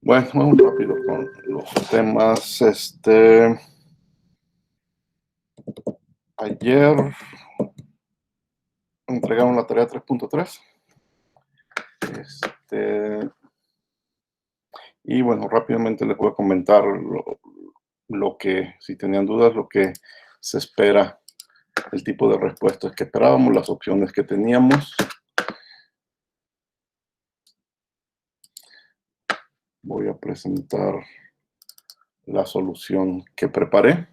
Bueno, vamos rápido con los temas. Ayer entregaron la tarea 3.3. Y bueno, rápidamente les voy a comentar lo que, si tenían dudas, lo que se espera, el tipo de respuestas que esperábamos, las opciones que teníamos. Voy a presentar la solución que preparé.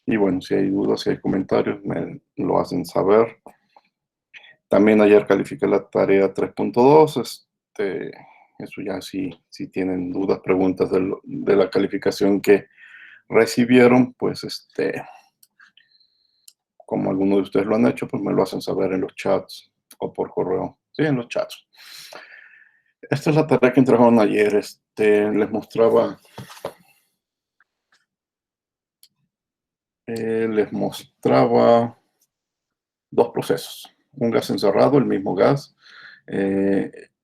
Y bueno, si hay dudas, si hay comentarios, me lo hacen saber. También ayer califiqué la tarea 3.2. Eso ya si tienen dudas, preguntas de la calificación que recibieron, pues como algunos de ustedes lo han hecho, pues me lo hacen saber en los chats o por correo. Sí, en los chats. Esta es la tarea que entregaron ayer. Les mostraba dos procesos. Un gas encerrado, el mismo gas.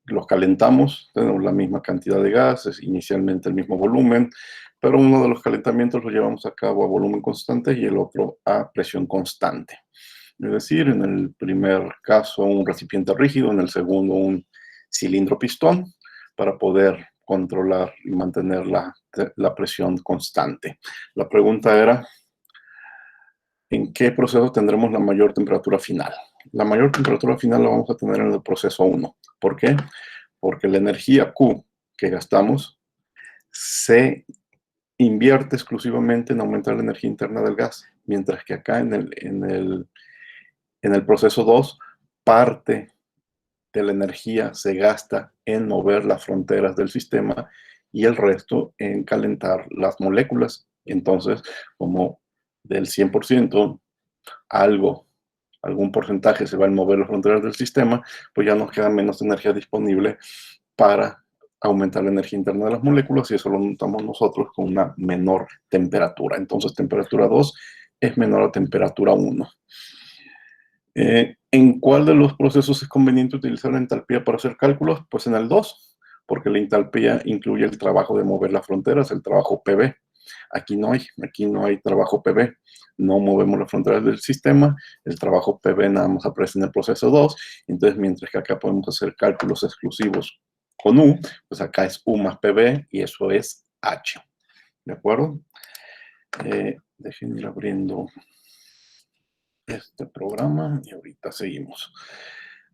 Los calentamos, tenemos la misma cantidad de gases, inicialmente el mismo volumen, pero uno de los calentamientos lo llevamos a cabo a volumen constante y el otro a presión constante. Es decir, en el primer caso un recipiente rígido, en el segundo un cilindro pistón, para poder controlar y mantener la presión constante. La pregunta era, ¿en qué proceso tendremos la mayor temperatura final? La mayor temperatura final la vamos a tener en el proceso 1. ¿Por qué? Porque la energía Q que gastamos se invierte exclusivamente en aumentar la energía interna del gas, mientras que acá en el proceso 2, parte de la energía se gasta en mover las fronteras del sistema y el resto en calentar las moléculas. Entonces, como del 100%, algún porcentaje se va a mover las fronteras del sistema, pues ya nos queda menos energía disponible para aumentar la energía interna de las moléculas y eso lo notamos nosotros con una menor temperatura. Entonces, temperatura 2 es menor a temperatura 1. ¿En cuál de los procesos es conveniente utilizar la entalpía para hacer cálculos? Pues en el 2, porque la entalpía incluye el trabajo de mover las fronteras, el trabajo PV. Aquí no hay trabajo PV, no movemos las fronteras del sistema, el trabajo PV nada más aparece en el proceso 2, entonces mientras que acá podemos hacer cálculos exclusivos con U, pues acá es U más PV y eso es H, ¿de acuerdo? Dejen ir abriendo este programa y ahorita seguimos.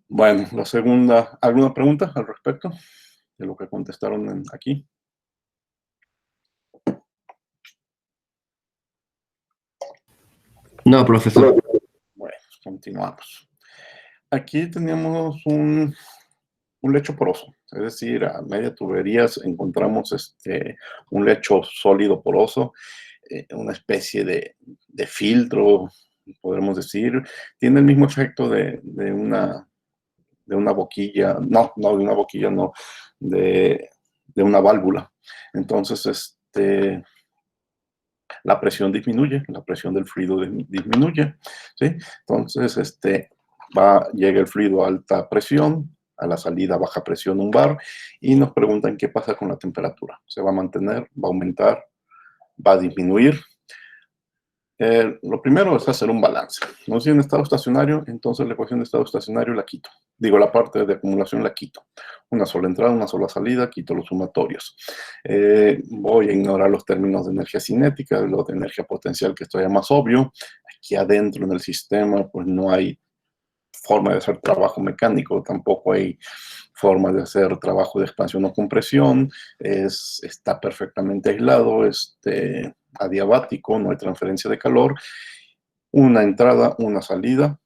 Bueno, la segunda, ¿alguna pregunta al respecto de lo que contestaron aquí? No, profesor. Bueno, continuamos. Aquí teníamos un lecho poroso, es decir, a media tubería encontramos un lecho sólido poroso, una especie de filtro, podremos decir. Tiene el mismo efecto de una boquilla, no, de una boquilla, no, de una válvula. Entonces, la presión disminuye, la presión del fluido disminuye, ¿sí? Entonces, llega el fluido a alta presión, a la salida baja presión un bar, y nos preguntan qué pasa con la temperatura. ¿Se va a mantener? ¿Va a aumentar? ¿Va a disminuir? Lo primero es hacer un balance. No estoy en estado estacionario, entonces la ecuación de estado estacionario la quito. Digo, la parte de acumulación la quito. Una sola entrada, una sola salida, quito los sumatorios. Voy a ignorar los términos de energía cinética, lo de energía potencial, que esto ya más obvio. Aquí adentro en el sistema, pues no hay forma de hacer trabajo mecánico, tampoco hay forma de hacer trabajo de expansión o compresión, está perfectamente aislado, adiabático, no hay transferencia de calor, una entrada, una salida,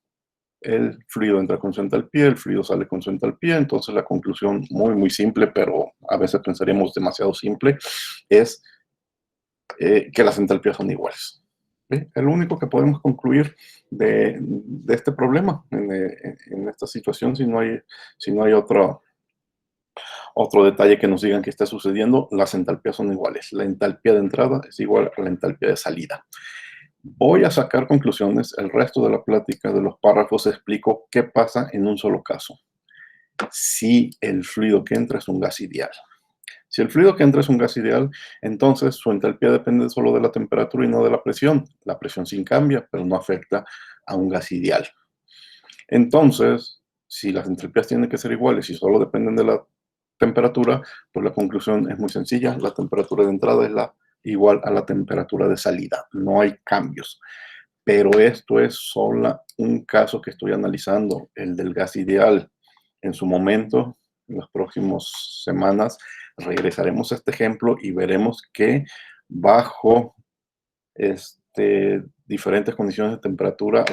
el fluido entra con su entalpía, el fluido sale con su entalpía, entonces la conclusión muy, muy simple, pero a veces pensaríamos demasiado simple, es que las entalpías son iguales. ¿Sí? Es lo único que podemos concluir de este problema, en esta situación, si no hay otro detalle que nos digan que está sucediendo, las entalpías son iguales. La entalpía de entrada es igual a la entalpía de salida. Voy a sacar conclusiones. El resto de la plática de los párrafos explico qué pasa en un solo caso. Si el fluido que entra es un gas ideal. Si el fluido que entra es un gas ideal, entonces su entalpía depende solo de la temperatura y no de la presión. La presión sí cambia, pero no afecta a un gas ideal. Entonces, si las entalpías tienen que ser iguales y solo dependen de la temperatura, pues la conclusión es muy sencilla. La temperatura de entrada es igual a la temperatura de salida. No hay cambios. Pero esto es solo un caso que estoy analizando, el del gas ideal. En su momento, en las próximas semanas, regresaremos a este ejemplo y veremos que bajo diferentes condiciones de temperatura,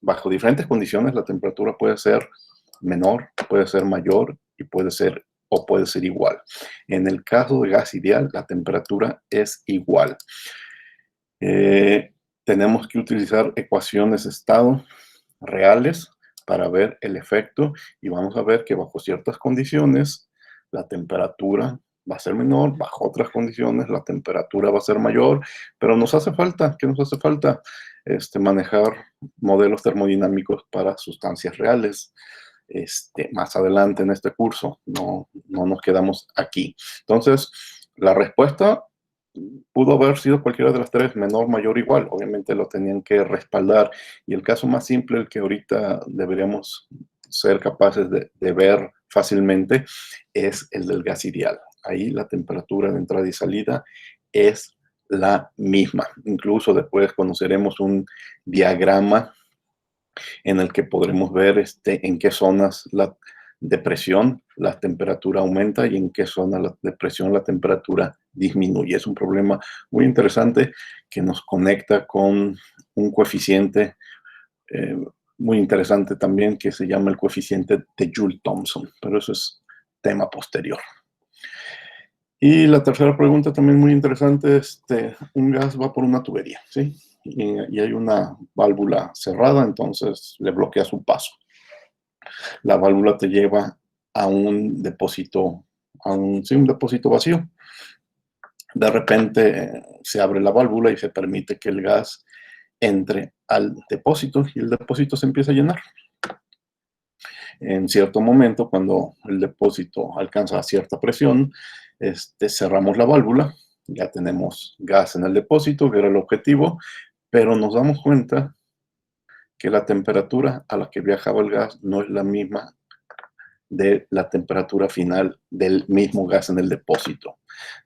bajo diferentes condiciones la temperatura puede ser menor, puede ser mayor y puede ser igual. En el caso de gas ideal, la temperatura es igual. Tenemos que utilizar ecuaciones de estado reales para ver el efecto y vamos a ver que bajo ciertas condiciones la temperatura va a ser menor, bajo otras condiciones la temperatura va a ser mayor, pero nos hace falta, ¿qué nos hace falta? Manejar modelos termodinámicos para sustancias reales. Más adelante en este curso, no nos quedamos aquí. Entonces, la respuesta pudo haber sido cualquiera de las tres, menor, mayor, igual. Obviamente lo tenían que respaldar. Y el caso más simple, el que ahorita deberíamos ser capaces de ver fácilmente, es el del gas ideal. Ahí la temperatura de entrada y salida es la misma. Incluso después conoceremos un diagrama en el que podremos ver en qué zonas la depresión la temperatura aumenta y en qué zona la depresión la temperatura disminuye. Es un problema muy interesante que nos conecta con un coeficiente eh, muy interesante también que se llama el coeficiente de Joule-Thomson, pero eso es tema posterior. Y la tercera pregunta también muy interesante, un gas va por una tubería, ¿sí? Y hay una válvula cerrada, entonces le bloquea su paso. La válvula te lleva a un depósito, un depósito vacío. De repente se abre la válvula y se permite que el gas entre al depósito y el depósito se empieza a llenar. En cierto momento, cuando el depósito alcanza cierta presión, cerramos la válvula, ya tenemos gas en el depósito, que era el objetivo, pero nos damos cuenta que la temperatura a la que viajaba el gas no es la misma de la temperatura final del mismo gas en el depósito.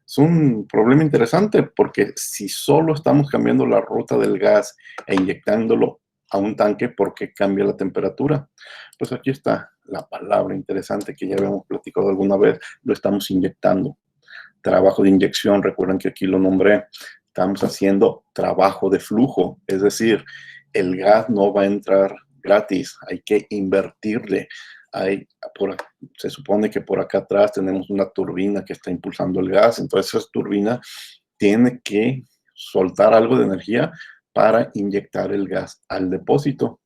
Es un problema interesante porque si solo estamos cambiando la ruta del gas e inyectándolo a un tanque, ¿por qué cambia la temperatura? Pues aquí está la palabra interesante que ya habíamos platicado alguna vez, lo estamos inyectando. Trabajo de inyección, recuerden que aquí lo nombré, estamos haciendo trabajo de flujo, es decir, el gas no va a entrar gratis, hay que invertirle. Se supone que por acá atrás tenemos una turbina que está impulsando el gas, entonces esa turbina tiene que soltar algo de energía para inyectar el gas al depósito.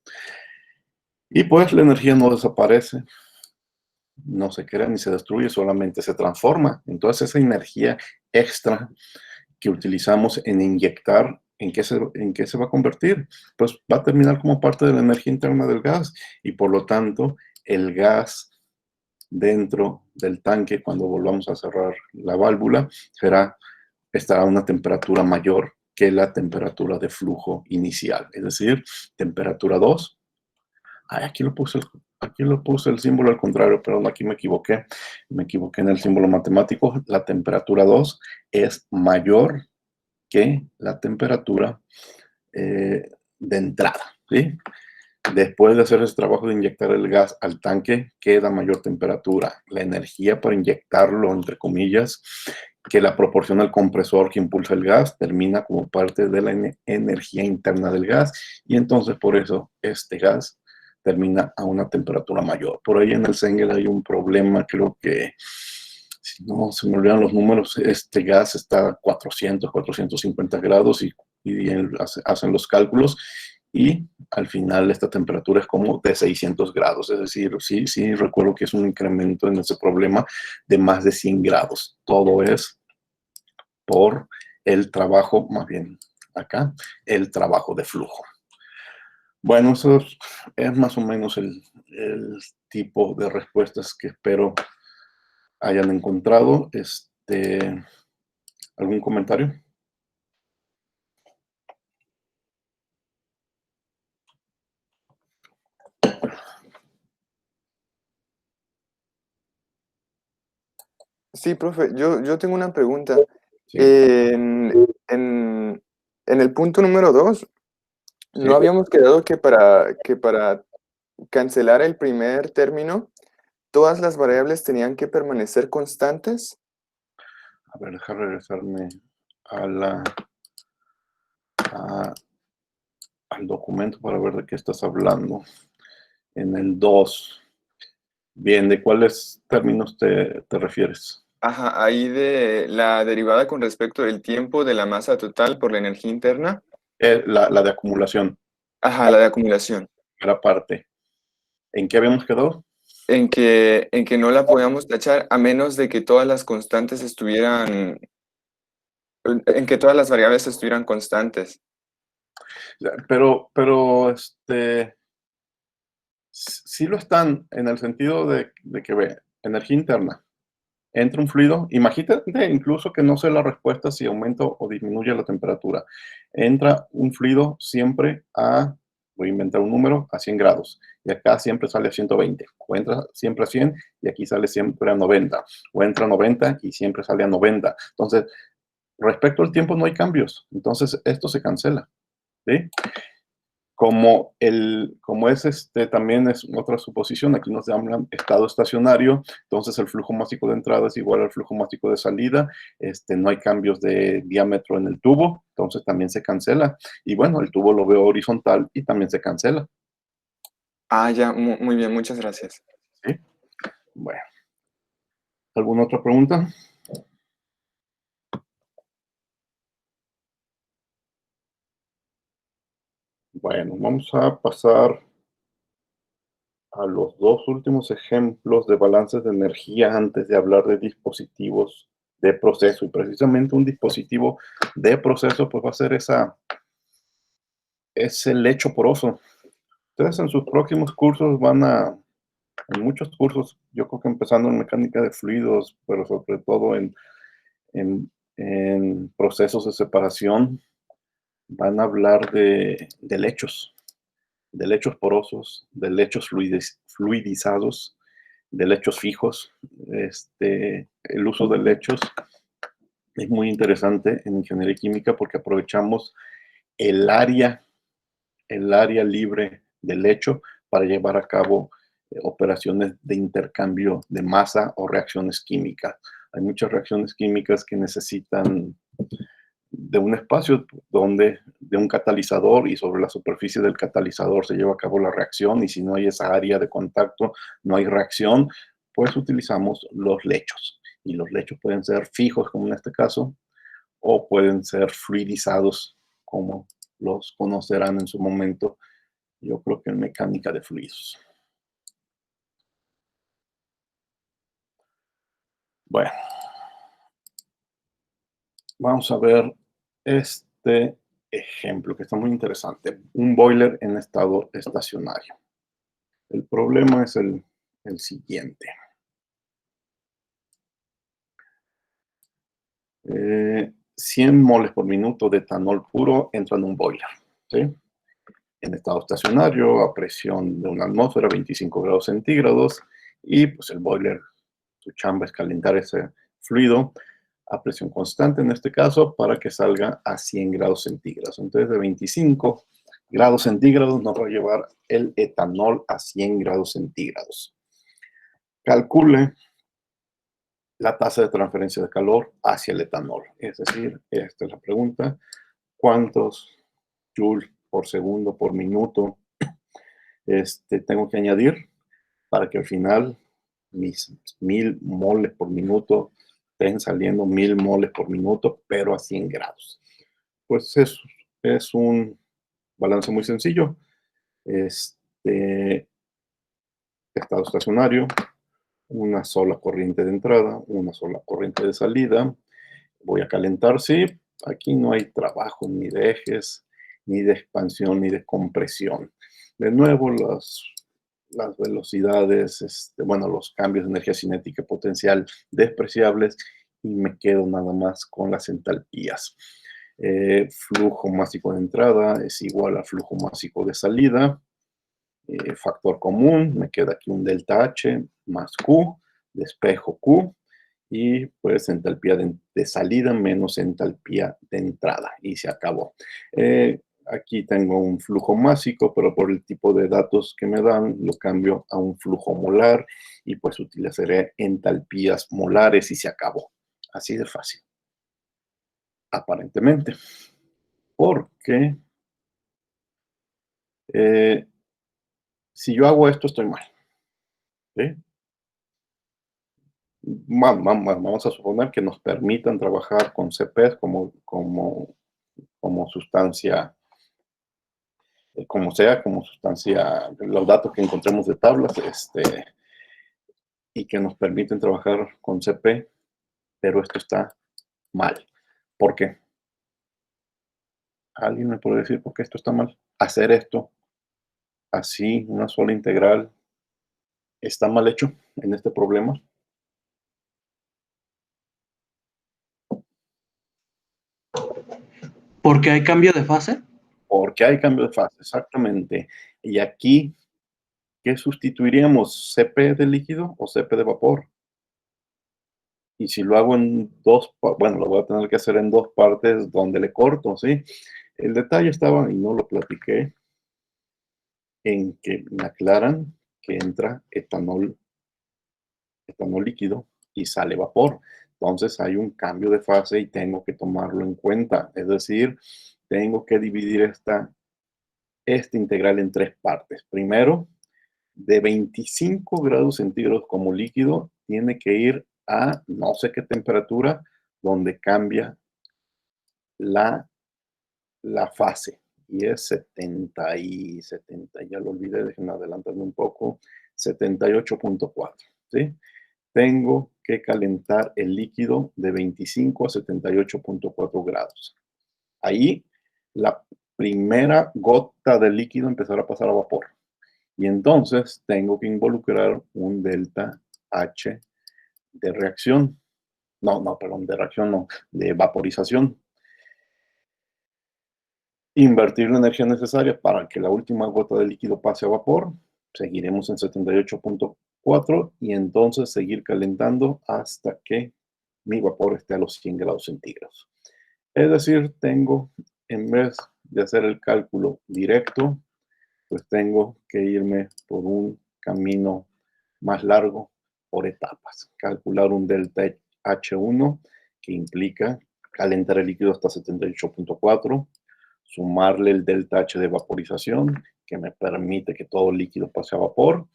Y pues la energía no desaparece, no se crea ni se destruye, solamente se transforma. Entonces esa energía extra que utilizamos en inyectar, ¿en qué se va a convertir? Pues va a terminar como parte de la energía interna del gas y por lo tanto el gas dentro del tanque cuando volvamos a cerrar la válvula estará a una temperatura mayor que la temperatura de flujo inicial, es decir, temperatura 2. Aquí lo puse el símbolo al contrario, perdón, aquí me equivoqué en el símbolo matemático. La temperatura 2 es mayor que la temperatura de entrada, ¿sí? Después de hacer ese trabajo de inyectar el gas al tanque, queda mayor temperatura. La energía para inyectarlo, entre comillas, que la proporciona el compresor que impulsa el gas, termina como parte de la energía interna del gas y entonces por eso este gas termina a una temperatura mayor. Por ahí en el Sengel hay un problema, creo que, si no se me olvidan los números, este gas está a 400, 450 grados y hacen los cálculos y al final esta temperatura es como de 600 grados, es decir, sí recuerdo que es un incremento en ese problema de más de 100 grados. Todo es por el trabajo, más bien acá, el trabajo de flujo. Bueno, eso es más o menos el tipo de respuestas que espero hayan encontrado. ¿Algún comentario? Sí, profe, yo tengo una pregunta. Sí, En, en, en el punto número 2, sí. ¿no habíamos quedado que para cancelar el primer término, todas las variables tenían que permanecer constantes? A ver, deja regresarme a a- al documento para ver de qué estás hablando. En el 2. Bien, ¿de cuáles términos te refieres? Ajá, ahí de la derivada con respecto del tiempo de la masa total por la energía interna. La de acumulación, Ajá, la de acumulación. era parte. ¿En qué habíamos quedado? En que no la podíamos tachar a menos de que todas las constantes estuvieran, en que todas las variables estuvieran constantes. Pero, sí lo están en el sentido de que ve, energía interna. Entra un fluido, imagínate incluso que no sé la respuesta si aumenta o disminuye la temperatura. Entra un fluido siempre voy a inventar un número, a 100 grados. Y acá siempre sale a 120. O entra siempre a 100 y aquí sale siempre a 90. O entra a 90 y siempre sale a 90. Entonces, respecto al tiempo no hay cambios. Entonces, esto se cancela. ¿Sí? Como es también es otra suposición, aquí nos llaman estado estacionario, entonces el flujo másico de entrada es igual al flujo másico de salida, no hay cambios de diámetro en el tubo, entonces también se cancela. Y bueno, el tubo lo veo horizontal y también se cancela. Ah, ya, muy bien, muchas gracias. ¿Sí? Bueno, ¿alguna otra pregunta? Bueno, vamos a pasar a los dos últimos ejemplos de balances de energía antes de hablar de dispositivos de proceso. Y precisamente un dispositivo de proceso pues va a ser ese lecho poroso. Ustedes en sus próximos cursos en muchos cursos, yo creo que empezando en mecánica de fluidos, pero sobre todo en, en procesos de separación, van a hablar de lechos porosos, de lechos fluidizados, de lechos fijos. El uso de lechos es muy interesante en ingeniería química porque aprovechamos el área, el área libre del lecho para llevar a cabo operaciones de intercambio de masa o reacciones químicas. Hay muchas reacciones químicas que necesitan de un espacio de un catalizador, y sobre la superficie del catalizador se lleva a cabo la reacción, y si no hay esa área de contacto, no hay reacción, pues utilizamos los lechos. Y los lechos pueden ser fijos, como en este caso, o pueden ser fluidizados, como los conocerán en su momento, yo creo que en mecánica de fluidos. Bueno, vamos a ver este ejemplo que está muy interesante. Un boiler en estado estacionario. El problema es el siguiente. 100 moles por minuto de etanol puro entra en un boiler, ¿sí? En estado estacionario, a presión de una atmósfera, 25 grados centígrados, y pues el boiler, su chamba es calentar ese fluido a presión constante, en este caso, para que salga a 100 grados centígrados. Entonces, de 25 grados centígrados nos va a llevar el etanol a 100 grados centígrados. Calcule la tasa de transferencia de calor hacia el etanol. Es decir, esta es la pregunta: ¿cuántos joules por segundo por minuto tengo que añadir para que al final mis 1000 moles por minuto estén saliendo 1000 moles por minuto, pero a 100 grados? Pues es un balance muy sencillo. Este estado estacionario, una sola corriente de entrada, una sola corriente de salida. Voy a calentar, sí. Aquí no hay trabajo ni de ejes, ni de expansión, ni de compresión. De nuevo, las velocidades, bueno, los cambios de energía cinética potencial despreciables, y me quedo nada más con las entalpías. Flujo másico de entrada es igual a flujo másico de salida. Factor común, me queda aquí un delta H más Q, despejo Q, y pues entalpía de salida menos entalpía de entrada, y se acabó. Aquí tengo un flujo másico, pero por el tipo de datos que me dan, lo cambio a un flujo molar, y pues utilizaré entalpías molares y se acabó. Así de fácil, aparentemente. Porque si yo hago esto, estoy mal. ¿Sí? Vamos a suponer que nos permitan trabajar con CPs como sustancia, como sea, como sustancia, los datos que encontremos de tablas, y que nos permiten trabajar con CP, pero esto está mal. ¿Por qué? ¿Alguien me puede decir por qué esto está mal? Hacer esto así, una sola integral, está mal hecho en este problema. ¿Porque hay cambio de fase? Porque hay cambio de fase, exactamente. Y aquí, ¿qué sustituiríamos? ¿CP de líquido o CP de vapor? Y si lo hago en bueno, lo voy a tener que hacer en dos partes donde le corto, ¿sí? El detalle estaba, y no lo platiqué, en que me aclaran que entra etanol líquido y sale vapor. Entonces hay un cambio de fase y tengo que tomarlo en cuenta. Es decir, tengo que dividir esta integral en tres partes. Primero, de 25 grados centígrados como líquido, tiene que ir a no sé qué temperatura, donde cambia la fase. Y es 70, ya lo olvidé, déjenme adelantarme un poco, 78.4, ¿sí? Tengo que calentar el líquido de 25 a 78.4 grados. Ahí la primera gota de líquido empezará a pasar a vapor. Y entonces tengo que involucrar un delta H de reacción. Perdón, de reacción no, de vaporización. Invertir la energía necesaria para que la última gota de líquido pase a vapor. Seguiremos en 78.4 y entonces seguir calentando hasta que mi vapor esté a los 100 grados centígrados. Es decir, tengo, en vez de hacer el cálculo directo, pues tengo que irme por un camino más largo por etapas. Calcular un delta H1 que implica calentar el líquido hasta 78.4, sumarle el delta H de vaporización que me permite que todo el líquido pase a vapor,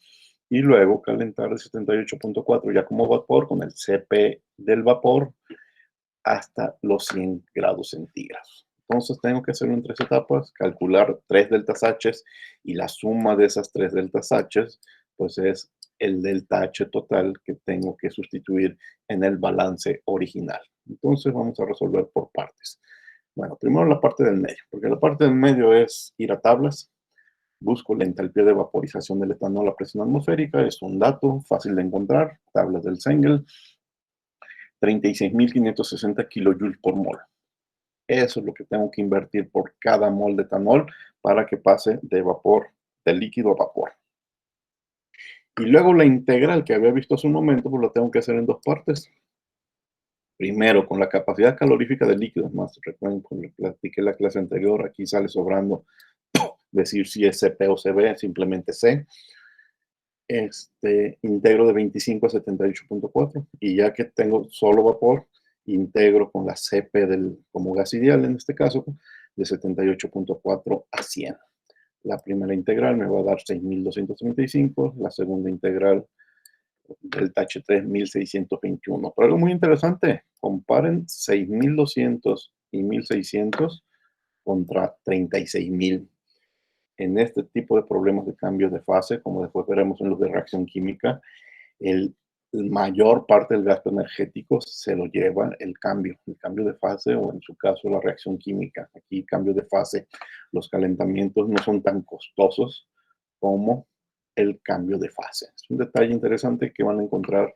y luego calentar el 78.4 ya como vapor con el CP del vapor hasta los 100 grados centígrados. Entonces tengo que hacerlo en tres etapas, calcular tres deltas H y la suma de esas tres deltas H pues es el delta H total que tengo que sustituir en el balance original. Entonces vamos a resolver por partes. Bueno, primero la parte del medio, porque la parte del medio es ir a tablas. Busco la entalpía de vaporización del etanol a presión atmosférica, es un dato fácil de encontrar, tablas del Cengel, 36.560 kilojoules por mol. Eso es lo que tengo que invertir por cada mol de etanol para que pase de vapor, de líquido a vapor. Y luego la integral que había visto hace un momento, pues lo tengo que hacer en dos partes. Primero, con la capacidad calorífica del líquido. Más, recuerden, cuando platiqué la clase anterior, aquí sale sobrando decir si es CP o CB, simplemente C. Integro de 25 a 78.4 y ya que tengo solo vapor, integro con la CP como gas ideal en este caso, de 78.4 a 100. La primera integral me va a dar 6.235, la segunda integral del TH3 1.621. Pero algo muy interesante, comparen 6.200 y 1.600 contra 36.000. En este tipo de problemas de cambios de fase, como después veremos en los de reacción química, el mayor parte del gasto energético se lo lleva el cambio de fase o en su caso la reacción química. Aquí cambio de fase, los calentamientos no son tan costosos como el cambio de fase. Es un detalle interesante que van a encontrar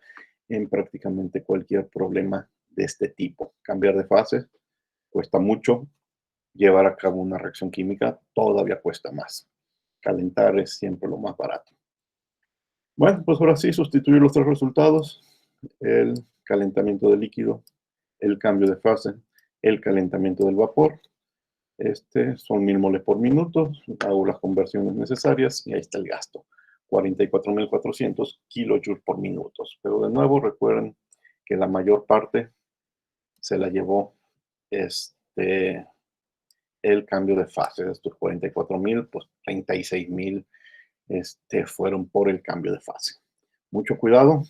en prácticamente cualquier problema de este tipo. Cambiar de fase cuesta mucho, llevar a cabo una reacción química todavía cuesta más. Calentar es siempre lo más barato. Bueno, pues ahora sí, sustituir los tres resultados: el calentamiento del líquido, el cambio de fase, el calentamiento del vapor. Son 1000 moles por minuto, hago las conversiones necesarias y ahí está el gasto: 44.400 kilojoules por minuto. Pero de nuevo, recuerden que la mayor parte se la llevó el cambio de fase. De estos 44.000, pues 36.000 fueron por el cambio de fase. Mucho cuidado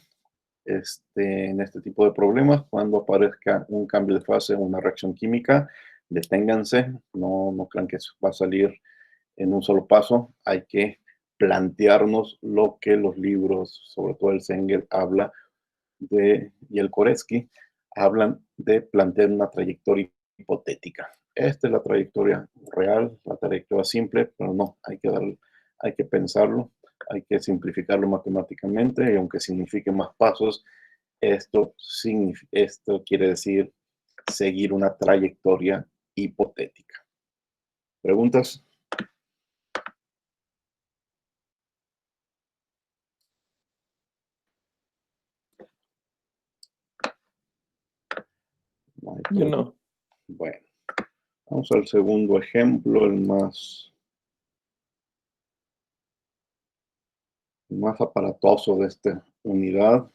en este tipo de problemas. Cuando aparezca un cambio de fase o una reacción química, deténganse, no crean que va a salir en un solo paso. Hay que plantearnos lo que los libros, sobre todo el Sengel, habla y el Koretsky, hablan de plantear una trayectoria hipotética. Esta es la trayectoria real, la trayectoria simple, pero no, hay que pensarlo, hay que simplificarlo matemáticamente, y aunque signifique más pasos, esto quiere decir seguir una trayectoria hipotética. ¿Preguntas? Yo no. Bueno, vamos al segundo ejemplo, el más aparatoso de esta unidad.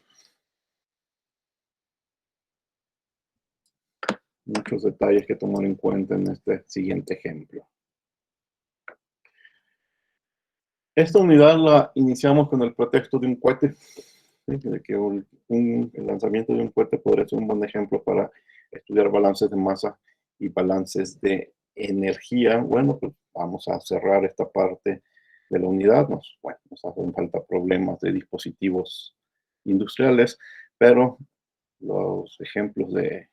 Muchos detalles que tomar en cuenta en este siguiente ejemplo. Esta unidad la iniciamos con el pretexto de un cohete, ¿sí? De que el lanzamiento de un cohete podría ser un buen ejemplo para estudiar balances de masa y balances de energía. Bueno, pues vamos a cerrar esta parte de la unidad. Nos hacen falta problemas de dispositivos industriales, pero los ejemplos en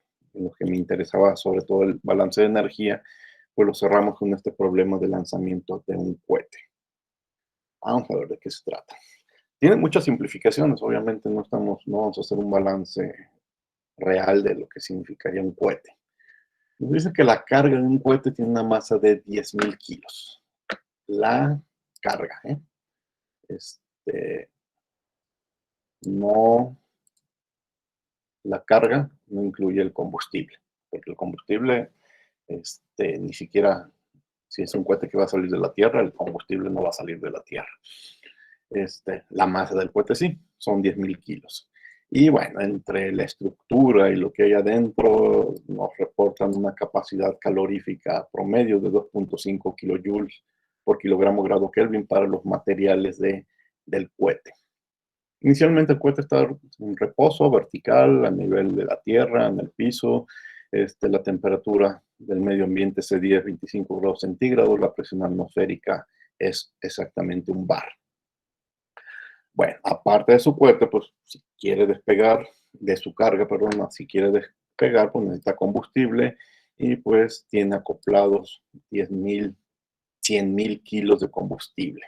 los que me interesaba, sobre todo el balance de energía, pues lo cerramos con este problema de lanzamiento de un cohete. Vamos a ver de qué se trata. Tiene muchas simplificaciones, obviamente no vamos a hacer un balance real de lo que significaría un cohete. Nos dice que la carga de un cohete tiene una masa de 10.000 kilos. La carga, no, la carga no incluye el combustible, porque el combustible, ni siquiera, si es un cohete que va a salir de la Tierra, el combustible no va a salir de la Tierra. La masa del cohete sí, son 10.000 kilos. Y bueno, entre la estructura y lo que hay adentro, nos reportan una capacidad calorífica promedio de 2.5 kilojoules por kilogramo grado Kelvin para los materiales del cohete. Inicialmente el cohete está en reposo vertical a nivel de la Tierra, en el piso. La temperatura del medio ambiente es de 10-25 grados centígrados. La presión atmosférica es exactamente un bar. Bueno, aparte de su cohete, pues si quiere despegar de su carga, perdón, si quiere despegar, pues necesita combustible y pues tiene acoplados 100.000 kilos de combustible.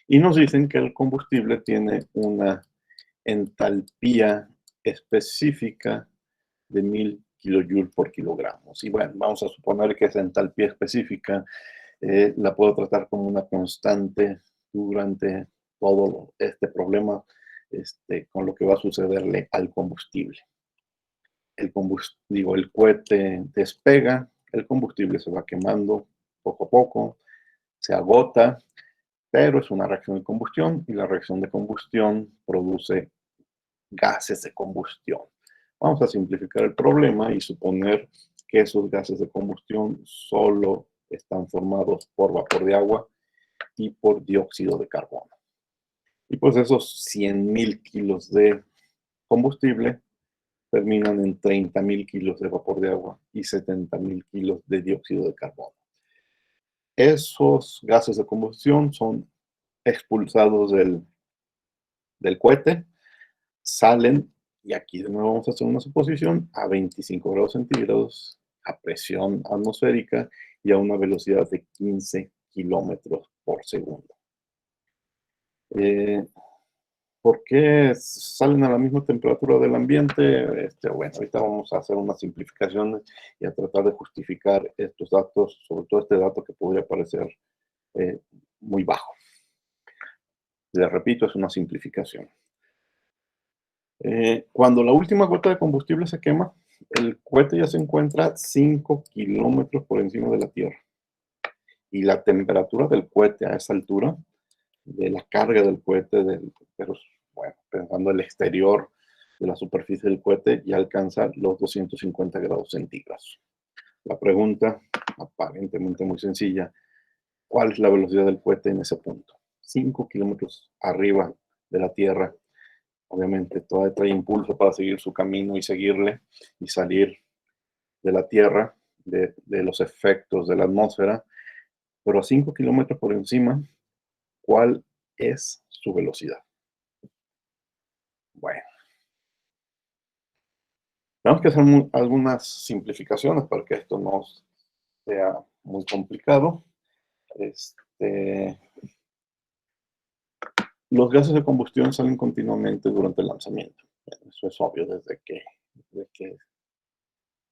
Y nos dicen que el combustible tiene una entalpía específica de 1000 kilojoules por kilogramo. Y bueno, vamos a suponer que esa entalpía específica la puedo tratar como una constante durante todo este problema, con lo que va a sucederle al combustible. El cohete despega, el combustible se va quemando poco a poco, se agota, pero es una reacción de combustión y la reacción de combustión produce gases de combustión. Vamos a simplificar el problema y suponer que esos gases de combustión solo están formados por vapor de agua y por dióxido de carbono. Y pues esos 100.000 kilos de combustible terminan en 30.000 kilos de vapor de agua y 70.000 kilos de dióxido de carbono. Esos gases de combustión son expulsados del cohete, salen, y aquí de nuevo vamos a hacer una suposición, a 25 grados centígrados, a presión atmosférica y a una velocidad de 15 kilómetros por segundo. ¿Por qué salen a la misma temperatura del ambiente? Bueno, ahorita vamos a hacer unas simplificaciones y a tratar de justificar estos datos, sobre todo este dato que podría parecer eh, muy bajo. Les repito, es una simplificación. Cuando la última gota de combustible se quema, el cohete ya se encuentra 5 kilómetros por encima de la Tierra. Y la temperatura del cohete a esa altura, de la carga del cohete, pero bueno, pensando el exterior de la superficie del cohete, ya alcanza los 250 grados centígrados. La pregunta, aparentemente muy sencilla, ¿cuál es la velocidad del cohete en ese punto? 5 kilómetros arriba de la Tierra. Obviamente, todavía trae impulso para seguir su camino y seguirle y salir de la Tierra, de los efectos de la atmósfera, pero a 5 kilómetros por encima, ¿cuál es su velocidad? Bueno, tenemos que hacer algunas simplificaciones para que esto no sea muy complicado. Los gases de combustión salen continuamente durante el lanzamiento. Eso es obvio, desde que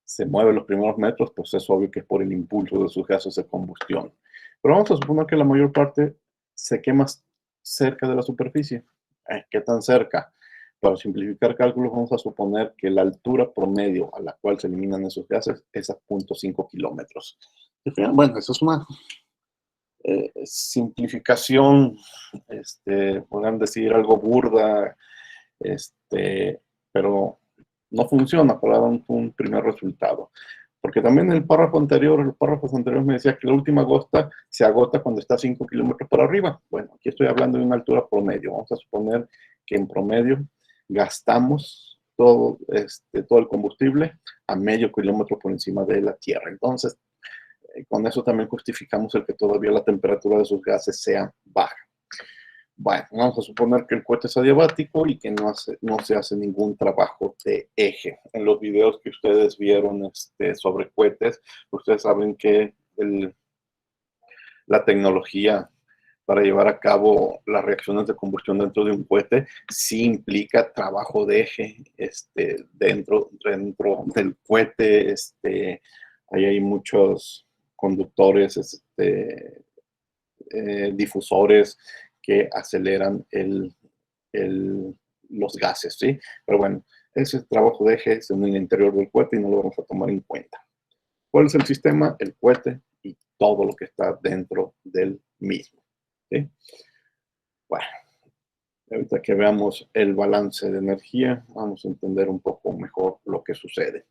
se mueven los primeros metros, pues es obvio que es por el impulso de sus gases de combustión. Pero vamos a suponer que la mayor parte se quema cerca de la superficie. ¿Qué tan cerca? Para simplificar cálculos, vamos a suponer que la altura promedio a la cual se eliminan esos gases es a 0.5 kilómetros. Bueno, eso es una simplificación, podrían decir algo burda, pero no funciona para dar un primer resultado. Porque también en el párrafo anterior, en los párrafos anteriores me decía que la última gota se agota cuando está a 5 kilómetros por arriba. Bueno, aquí estoy hablando de una altura promedio. Vamos a suponer que en promedio gastamos todo el combustible a medio kilómetro por encima de la Tierra. Entonces, con eso también justificamos el que todavía la temperatura de sus gases sea baja. Bueno, vamos a suponer que el cohete es adiabático y que no se hace ningún trabajo de eje. En los videos que ustedes vieron sobre cohetes, ustedes saben que la tecnología para llevar a cabo las reacciones de combustión dentro de un cohete sí implica trabajo de eje dentro del cohete. Ahí hay muchos conductores, difusores que aceleran los gases, ¿sí? Pero bueno, ese trabajo de eje es en el interior del cohete y no lo vamos a tomar en cuenta. ¿Cuál es el sistema? El cohete y todo lo que está dentro del mismo, ¿sí? Bueno, ahorita que veamos el balance de energía, vamos a entender un poco mejor lo que sucede.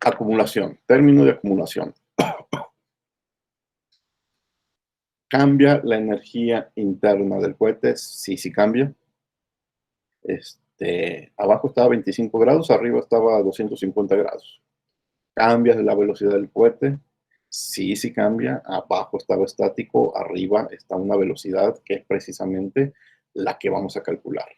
Acumulación, término de acumulación. ¿Cambia la energía interna del cohete? Sí, sí cambia. Abajo estaba a 25 grados, arriba estaba a 250 grados. ¿Cambia la velocidad del cohete? Sí, sí cambia. Abajo estaba estático, arriba está una velocidad que es precisamente la que vamos a calcular.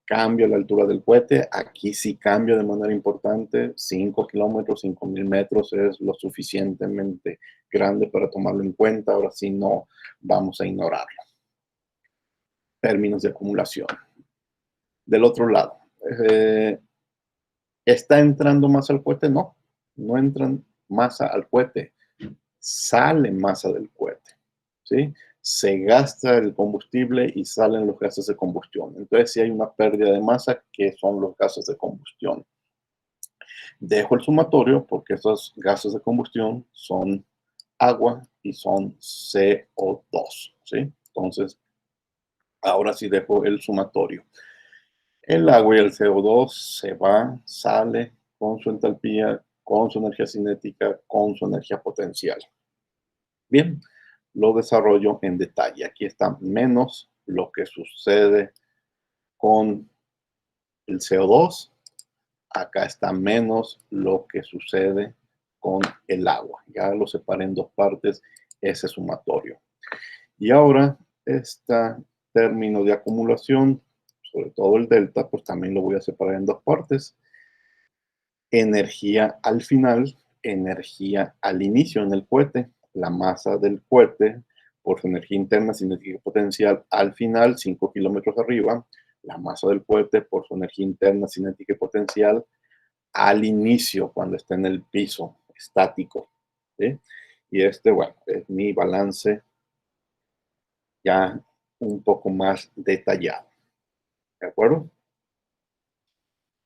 Cambia la altura del cohete, aquí sí cambia de manera importante, 5 kilómetros, 5.000 metros es lo suficientemente grande para tomarlo en cuenta, ahora sí no vamos a ignorarlo. Términos de acumulación. Del otro lado, ¿está entrando masa al cohete? No, no entran masa al cohete, sale masa del cohete, ¿sí? Se gasta el combustible y salen los gases de combustión. Entonces, sí hay una pérdida de masa, que son los gases de combustión. Dejo el sumatorio porque esos gases de combustión son agua y son CO2, ¿sí? Entonces, ahora sí dejo el sumatorio. El agua y el CO2 se va, sale con su entalpía, con su energía cinética, con su energía potencial. Bien, lo desarrollo en detalle. Aquí está menos lo que sucede con el CO2. Acá está menos lo que sucede con el agua. Ya lo separé en dos partes, ese sumatorio. Y ahora, este término de acumulación, sobre todo el delta, pues también lo voy a separar en dos partes. Energía al final, energía al inicio en el cohete. La masa del cohete por su energía interna cinética y potencial al final, 5 kilómetros arriba, la masa del cohete por su energía interna cinética y potencial al inicio, cuando está en el piso estático, ¿sí? Y bueno, es mi balance ya un poco más detallado, ¿de acuerdo?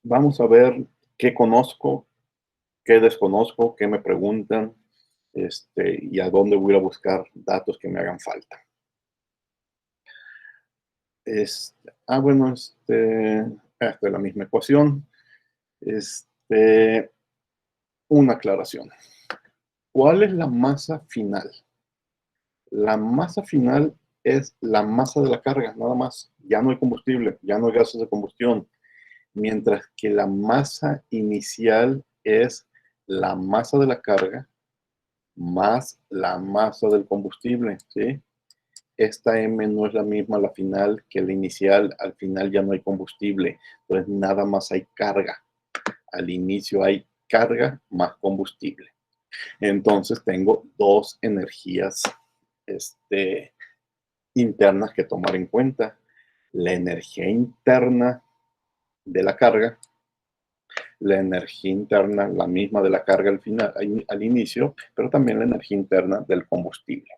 Vamos a ver qué conozco, qué desconozco, qué me preguntan, y a dónde voy a buscar datos que me hagan falta. Bueno, esta es la misma ecuación. Una aclaración. ¿Cuál es la masa final? La masa final es la masa de la carga, nada más. Ya no hay combustible, ya no hay gases de combustión. Mientras que la masa inicial es la masa de la carga más la masa del combustible, ¿sí? Esta M no es la misma a la final que la inicial. Al final ya no hay combustible, entonces nada más hay carga. Al inicio hay carga más combustible. Entonces tengo dos energías internas que tomar en cuenta. La energía interna de la carga, la energía interna, la misma de la carga al final, al inicio, pero también la energía interna del combustible.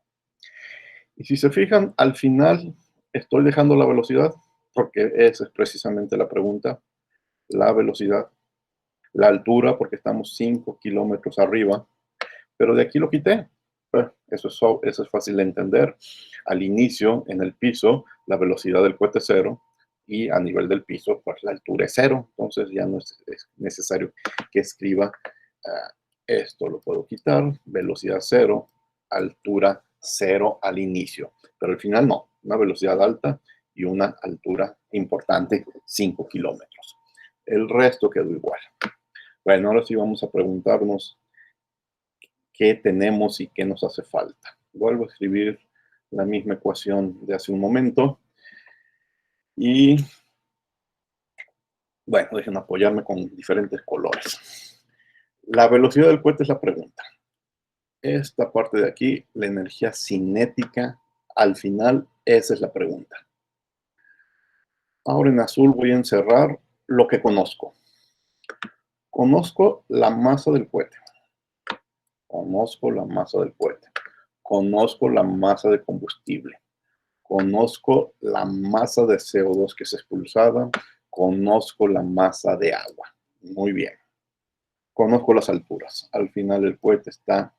Y si se fijan, al final estoy dejando la velocidad, porque esa es precisamente la pregunta, la velocidad, la altura, porque estamos 5 kilómetros arriba, pero de aquí lo quité. Eso es fácil de entender. Al inicio, en el piso, la velocidad del cohete es 0, y a nivel del piso, pues la altura es 0. Entonces ya no es necesario que escriba esto. Lo puedo quitar, velocidad 0, altura 0 al inicio. Pero al final no, una velocidad alta y una altura importante, 5 kilómetros. El resto quedó igual. Bueno, ahora sí vamos a preguntarnos qué tenemos y qué nos hace falta. Vuelvo a escribir la misma ecuación de hace un momento. Y bueno, dejen apoyarme con diferentes colores. La velocidad del cohete es la pregunta. Esta parte de aquí, la energía cinética, al final, esa es la pregunta. Ahora en azul voy a encerrar lo que conozco. Conozco la masa del cohete. Conozco la masa del cohete. Conozco la masa de combustible. Conozco la masa de CO2 que es expulsada. Conozco la masa de agua. Muy bien. Conozco las alturas. Al final el cohete está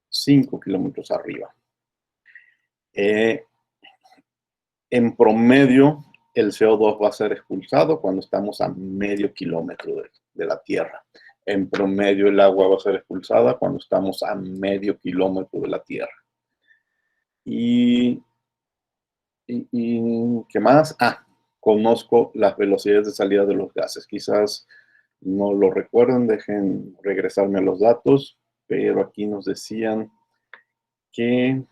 5 kilómetros arriba. En promedio, el CO2 va a ser expulsado cuando estamos a medio kilómetro de la Tierra. En promedio, el agua va a ser expulsada cuando estamos a medio kilómetro de la Tierra. ¿Y qué más? Conozco las velocidades de salida de los gases. Quizás no lo recuerden, dejen regresarme a los datos, pero aquí nos decían que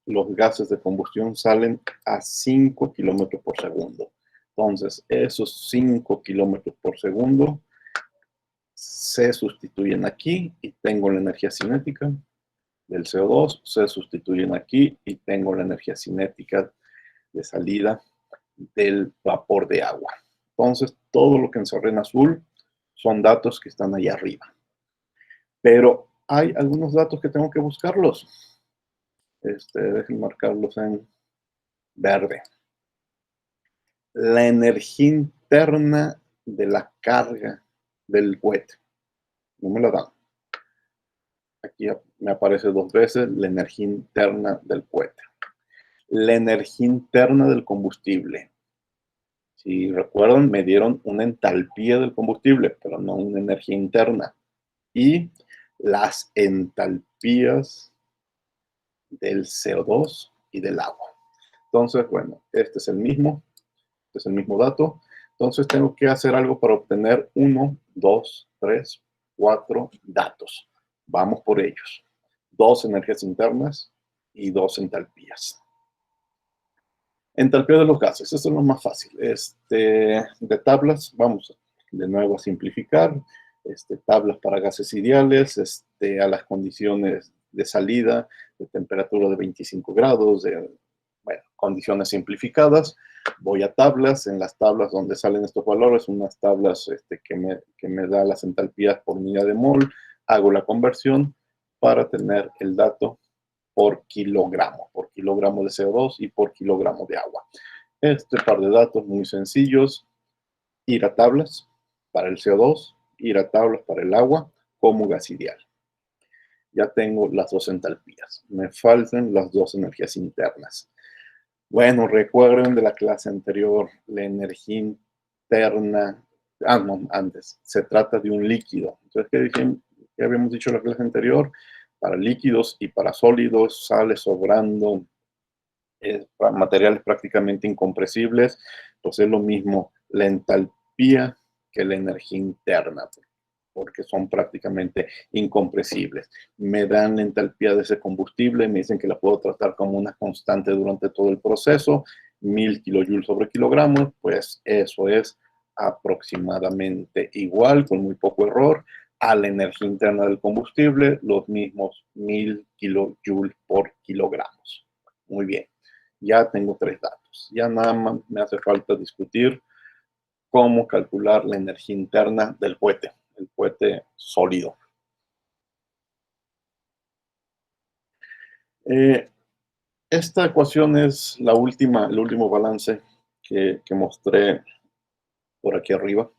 los gases de combustión salen a 5 kilómetros por segundo. Entonces, esos 5 kilómetros por segundo se sustituyen aquí y tengo la energía cinética del CO2, se sustituyen aquí y tengo la energía cinética de salida del vapor de agua. Entonces, todo lo que encerré en azul son datos que están ahí arriba. Pero hay algunos datos que tengo que buscarlos. Dejen marcarlos en verde. La energía interna de la carga del cohete. No me la dan. Aquí me aparece 2 veces la energía interna del cohete. La energía interna del combustible. Si recuerdan, me dieron una entalpía del combustible, pero no una energía interna. Y las entalpías del CO2 y del agua. Entonces, bueno, este es el mismo dato. Entonces tengo que hacer algo para obtener 1, 2, 3, 4 datos. Vamos por ellos. 2 energías internas y 2 entalpías. Entalpía de los gases, eso es lo más fácil. De tablas, vamos de nuevo a simplificar. Tablas para gases ideales, a las condiciones de salida, de temperatura de 25 grados, de bueno, condiciones simplificadas. Voy a tablas, en las tablas donde salen estos valores, unas tablas que me da las entalpías por unidad de mol, hago la conversión para tener el dato por kilogramo de CO2 y por kilogramo de agua. Este par de datos muy sencillos, ir a tablas para el CO2, ir a tablas para el agua como gas ideal. Ya tengo las dos entalpías, me faltan las dos energías internas. Bueno, recuerden de la clase anterior, la energía interna, no, antes, se trata de un líquido. Entonces, ¿qué habíamos dicho en la clase anterior? Para líquidos y para sólidos sale sobrando materiales prácticamente incompresibles. Pues es lo mismo la entalpía que la energía interna, porque son prácticamente incompresibles. Me dan la entalpía de ese combustible, me dicen que la puedo tratar como una constante durante todo el proceso, 1000 kilojoules sobre kilogramos, pues eso es aproximadamente igual, con muy poco error, a la energía interna del combustible, los mismos 1000 kilojoules por kilogramos. Muy bien, ya tengo tres datos. Ya nada más me hace falta discutir cómo calcular la energía interna del cohete, el cohete sólido. Esta ecuación es el último balance que mostré por aquí arriba.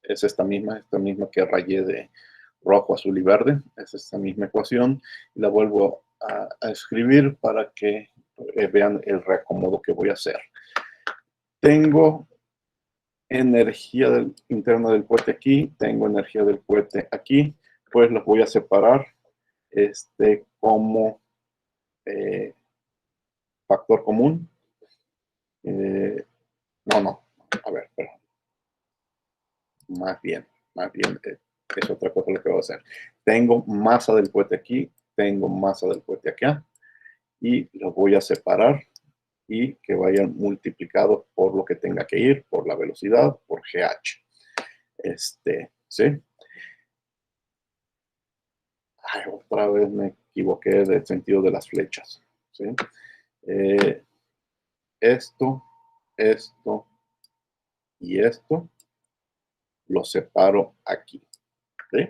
Es esta misma que rayé de rojo, azul y verde. Es esta misma ecuación. Y la vuelvo a escribir para que vean el reacomodo que voy a hacer. Tengo energía interna del cohete aquí, tengo energía del cohete aquí, pues los voy a separar como factor común. No, a ver, pero más bien, es otra cosa lo que voy a hacer. Tengo masa del cohete aquí, tengo masa del cohete acá, y los voy a separar y que vayan multiplicados por lo que tenga que ir, por la velocidad, por GH. ¿Sí? Ay, otra vez me equivoqué del sentido de las flechas. ¿Sí? Esto y esto lo separo aquí. ¿Sí?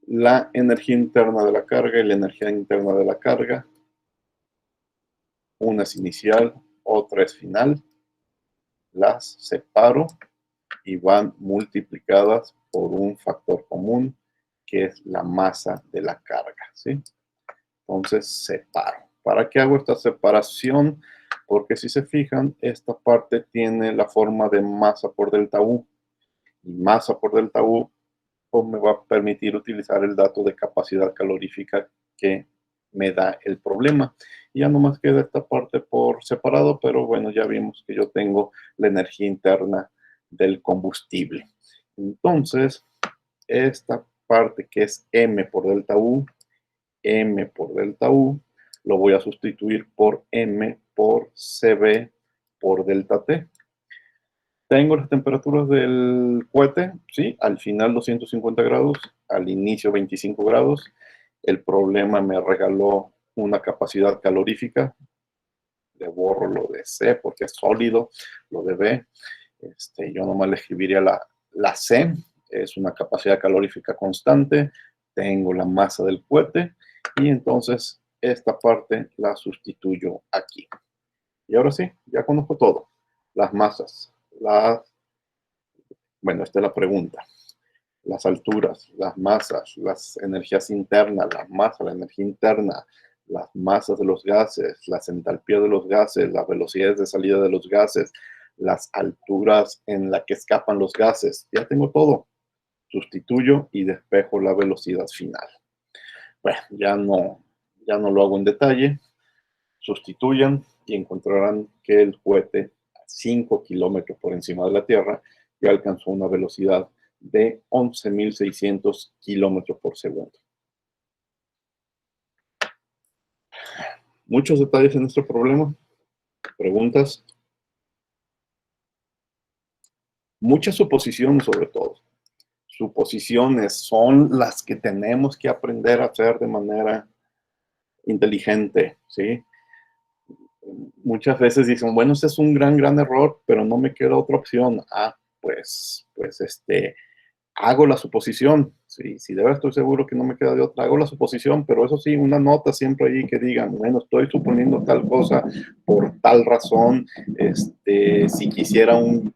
La energía interna de la carga y la energía interna de la carga, una es inicial, otra es final, las separo y van multiplicadas por un factor común que es la masa de la carga, ¿sí? Entonces separo. ¿Para qué hago esta separación? Porque si se fijan, esta parte tiene la forma de masa por delta U. Y masa por delta U pues me va a permitir utilizar el dato de capacidad calorífica que me da el problema. Y ya nomás queda esta parte por separado, pero bueno, ya vimos que yo tengo la energía interna del combustible. Entonces, esta parte que es M por delta U, lo voy a sustituir por M por CB por delta T. Tengo las temperaturas del cohete, sí, al final 250 grados, al inicio 25 grados. El problema me regaló una capacidad calorífica. Le borro lo de C porque es sólido, lo de B. Yo nomás le escribiría la C, es una capacidad calorífica constante. Tengo la masa del cohete y entonces esta parte la sustituyo aquí. Y ahora sí, ya conozco todo. Las masas, bueno, esta es la pregunta. Las alturas, las masas, las energías internas, la masa, la energía interna, las masas de los gases, las entalpías de los gases, las velocidades de salida de los gases, las alturas en las que escapan los gases. Ya tengo todo. Sustituyo y despejo la velocidad final. Bueno, ya no lo hago en detalle. Sustituyan y encontrarán que el cohete a 5 kilómetros por encima de la Tierra ya alcanzó una velocidad de 11.600 kilómetros por segundo. Muchos detalles en nuestro problema. Preguntas. Muchas suposiciones sobre todo. suposiciones son las que tenemos que aprender a hacer de manera inteligente, ¿sí? Muchas veces dicen, bueno, ese es un gran error, pero no me queda otra opción. Pues hago la suposición. Sí, si de verdad estoy seguro que no me queda de otra, hago la suposición, pero eso sí, una nota siempre allí que diga, bueno, estoy suponiendo tal cosa por tal razón. Si quisiera un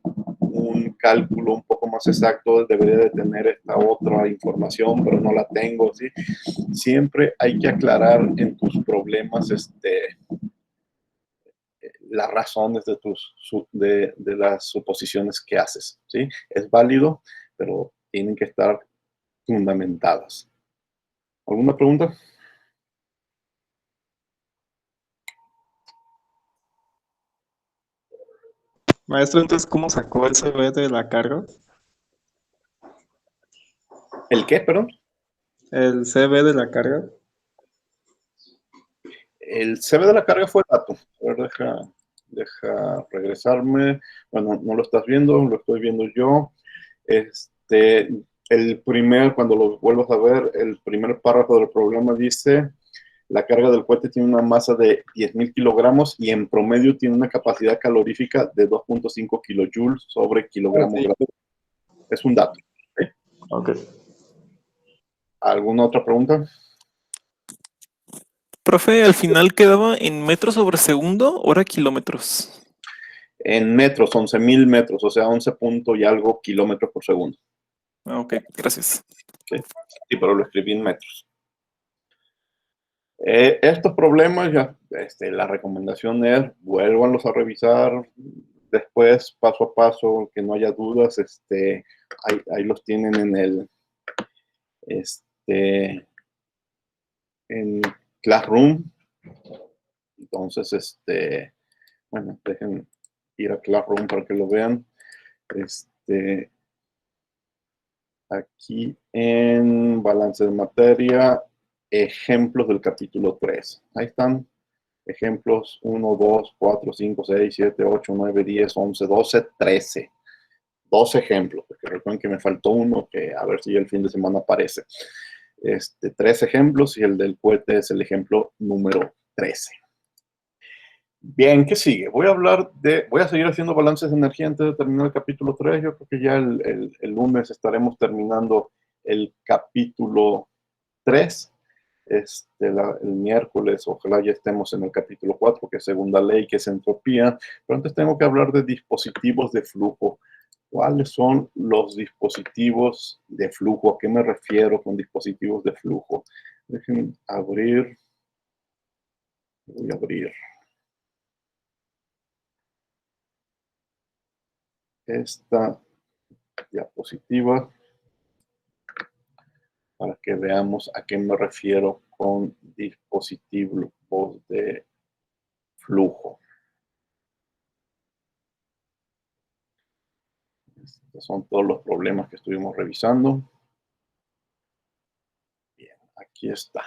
cálculo un poco más exacto, debería de tener esta otra información, pero no la tengo, ¿sí? Siempre hay que aclarar en tus problemas, las razones de las suposiciones que haces, ¿sí? Es válido, pero tienen que estar fundamentadas. ¿Alguna pregunta? Maestro, entonces, ¿cómo sacó el CV de la carga? ¿El qué, perdón? El CV de la carga. El CV de la carga fue el dato. A ver, deja regresarme. Bueno, no lo estás viendo, lo estoy viendo yo. Cuando lo vuelvas a ver, el primer párrafo del problema dice: la carga del cohete tiene una masa de 10.000 kilogramos y en promedio tiene una capacidad calorífica de 2.5 kilojoules sobre kilogramo Sí. grado. Es un dato. ¿Sí? Ok. ¿Alguna otra pregunta? Profe, al final quedaba en metros sobre segundo, ahora kilómetros. En metros, 11.000 metros, o sea, 11 punto y algo kilómetros por segundo. Ok, gracias. ¿Sí? Sí, pero lo escribí en metros. Estos problemas, ya, la recomendación es vuélvanlos a revisar después, paso a paso, que no haya dudas. Ahí los tienen en Classroom. Entonces, bueno, dejen ir a Classroom para que lo vean. Aquí en balance de materia, ejemplos del capítulo 3. Ahí están. Ejemplos 1, 2, 4, 5, 6, 7, 8, 9, 10, 11, 12, 13. 12 ejemplos, porque recuerden que me faltó uno que a ver si el fin de semana aparece. 3 ejemplos y el del cohete es el ejemplo número 13. Bien, ¿qué sigue? Voy a seguir haciendo balances de energía antes de terminar el capítulo 3. Yo creo que ya el lunes estaremos terminando el capítulo 3. El miércoles, ojalá ya estemos en el capítulo 4, que es segunda ley, que es entropía. Pero antes tengo que hablar de dispositivos de flujo. ¿Cuáles son los dispositivos de flujo? ¿A qué me refiero con dispositivos de flujo? Dejen abrir. Voy a abrir esta diapositiva para que veamos a qué me refiero con dispositivos de flujo. Estos son todos los problemas que estuvimos revisando. Bien, aquí está.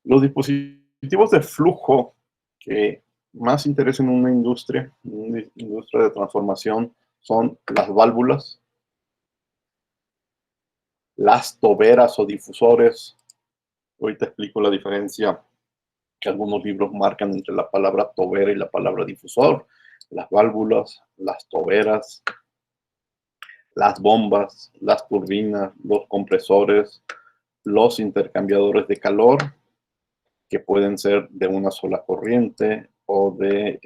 Los dispositivos de flujo que más interesan en una industria de transformación, son las válvulas, las toberas o difusores. Ahorita explico la diferencia que algunos libros marcan entre la palabra tobera y la palabra difusor. Las válvulas, las toberas, las bombas, las turbinas, los compresores, los intercambiadores de calor, que pueden ser de una sola corriente o de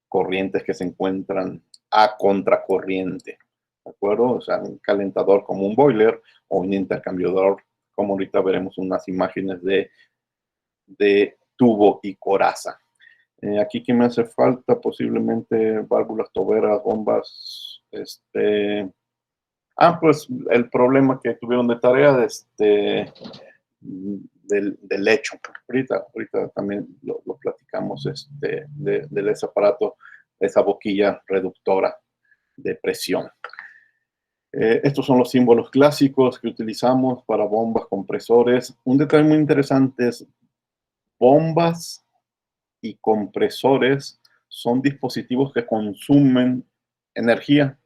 corrientes que se encuentran a contracorriente, ¿de acuerdo? O sea, un calentador como un boiler o un intercambiador, como ahorita veremos unas imágenes de tubo y coraza. Aquí que me hace falta posiblemente válvulas, toberas, bombas, pues el problema que tuvieron de tarea del hecho. Ahorita también lo platicamos de ese aparato, esa boquilla reductora de presión. Estos son los símbolos clásicos que utilizamos para bombas, compresores. Un detalle muy interesante es bombas y compresores son dispositivos que consumen energía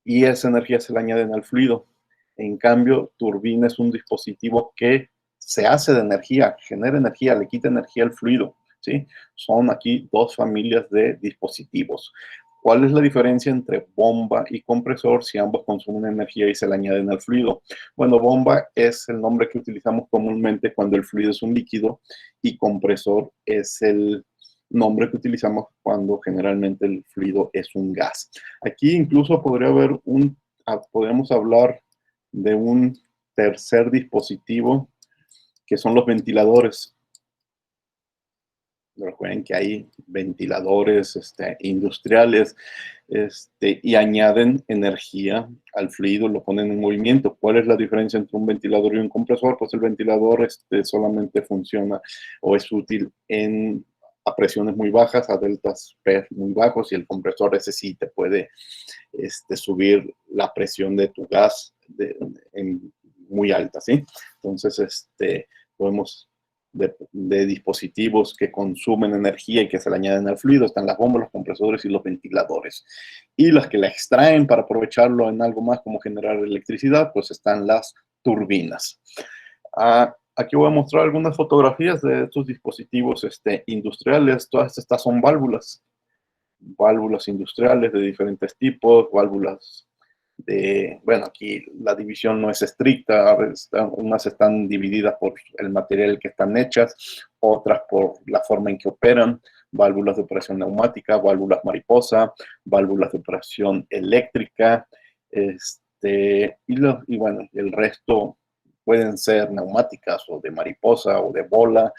y esa energía se le añaden al fluido. En cambio, turbina es un dispositivo que se hace de energía, genera energía, le quita energía al fluido, ¿sí? Son aquí dos familias de dispositivos. ¿Cuál es la diferencia entre bomba y compresor si ambos consumen energía y se le añaden al fluido? Bueno, bomba es el nombre que utilizamos comúnmente cuando el fluido es un líquido y compresor es el nombre que utilizamos cuando generalmente el fluido es un gas. Aquí incluso podría haber podemos hablar de un tercer dispositivo que son los ventiladores. Recuerden que hay ventiladores industriales y añaden energía al fluido, lo ponen en movimiento. ¿Cuál es la diferencia entre un ventilador y un compresor? Pues el ventilador solamente funciona o es útil a presiones muy bajas, a deltas P muy bajos, y el compresor ese sí te puede subir la presión de tu gas muy alta, ¿sí? Entonces, podemos de dispositivos que consumen energía y que se le añaden al fluido, están las bombas, los compresores y los ventiladores. Y las que la extraen para aprovecharlo en algo más como generar electricidad, pues están las turbinas. Aquí voy a mostrar algunas fotografías de estos dispositivos industriales. Todas estas son válvulas industriales de diferentes tipos, válvulas bueno, aquí la división no es estricta, unas están divididas por el material que están hechas, otras por la forma en que operan, válvulas de operación neumática, válvulas mariposa, válvulas de operación eléctrica, y bueno, el resto pueden ser neumáticas o de mariposa o de bola,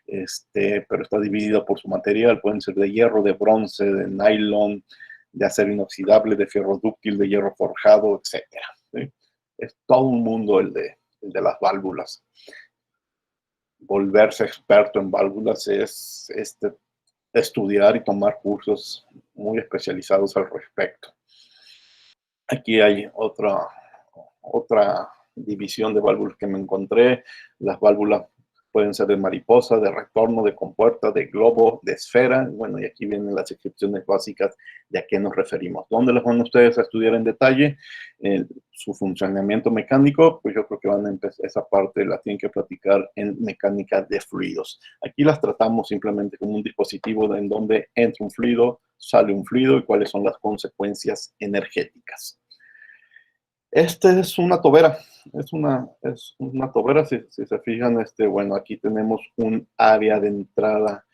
pero está dividido por su material, pueden ser de hierro, de bronce, de nylon, de acero inoxidable, de fierro dúctil, de hierro forjado, etc. ¿Sí? Es todo un mundo el de las válvulas. Volverse experto en válvulas es estudiar y tomar cursos muy especializados al respecto. Aquí hay otra división de válvulas que me encontré. Las válvulas pueden ser de mariposa, de retorno, de compuerta, de globo, de esfera. Bueno, y aquí vienen las descripciones básicas de a qué nos referimos. ¿Dónde les van ustedes a estudiar en detalle su funcionamiento mecánico? Pues yo creo que van a empezar, esa parte la tienen que platicar en mecánica de fluidos. Aquí las tratamos simplemente como un dispositivo en donde entra un fluido, sale un fluido y cuáles son las consecuencias energéticas. Esta es una tobera. Es una tobera, si se fijan, bueno, aquí tenemos un área de entrada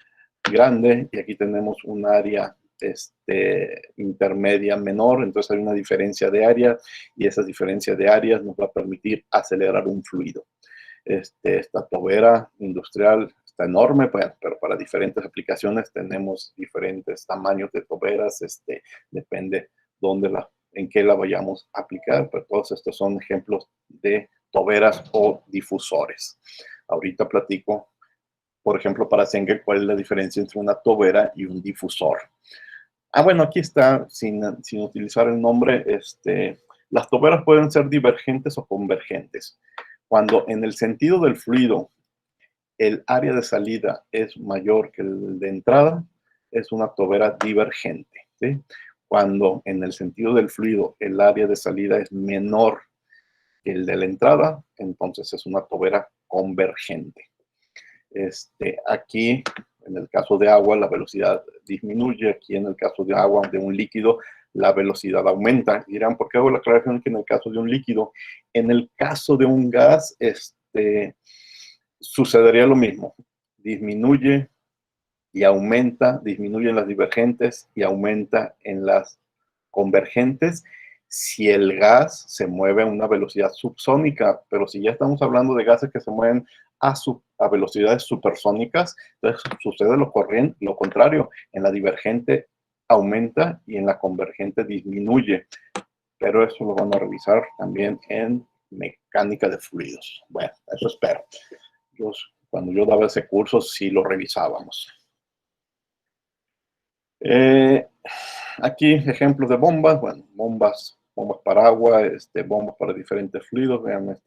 grande y aquí tenemos un área intermedia menor, entonces hay una diferencia de área y esa diferencia de áreas nos va a permitir acelerar un fluido. Esta tobera industrial está enorme, pero para diferentes aplicaciones tenemos diferentes tamaños de toberas, depende en qué la vayamos a aplicar, pero todos estos son ejemplos de toberas o difusores. Ahorita platico, por ejemplo, para Zenger, cuál es la diferencia entre una tobera y un difusor. Bueno, aquí está, sin utilizar el nombre, las toberas pueden ser divergentes o convergentes. Cuando en el sentido del fluido el área de salida es mayor que el de entrada, es una tobera divergente, ¿sí? Cuando en el sentido del fluido el área de salida es menor que el de la entrada, entonces es una tobera convergente. Aquí, en el caso de agua, la velocidad disminuye. Aquí, en el caso de agua, de un líquido, la velocidad aumenta. Dirán, ¿por qué hago la aclaración que en el caso de un líquido? En el caso de un gas, sucedería lo mismo. Disminuye y aumenta, disminuye en las divergentes y aumenta en las convergentes si el gas se mueve a una velocidad subsónica, pero si ya estamos hablando de gases que se mueven a velocidades supersónicas, entonces sucede lo contrario, en la divergente aumenta y en la convergente disminuye, pero eso lo van a revisar también en mecánica de fluidos. Bueno, eso espero. Cuando yo daba ese curso sí lo revisábamos. Aquí ejemplos de bombas, bueno, bombas para agua, bombas para diferentes fluidos. Vean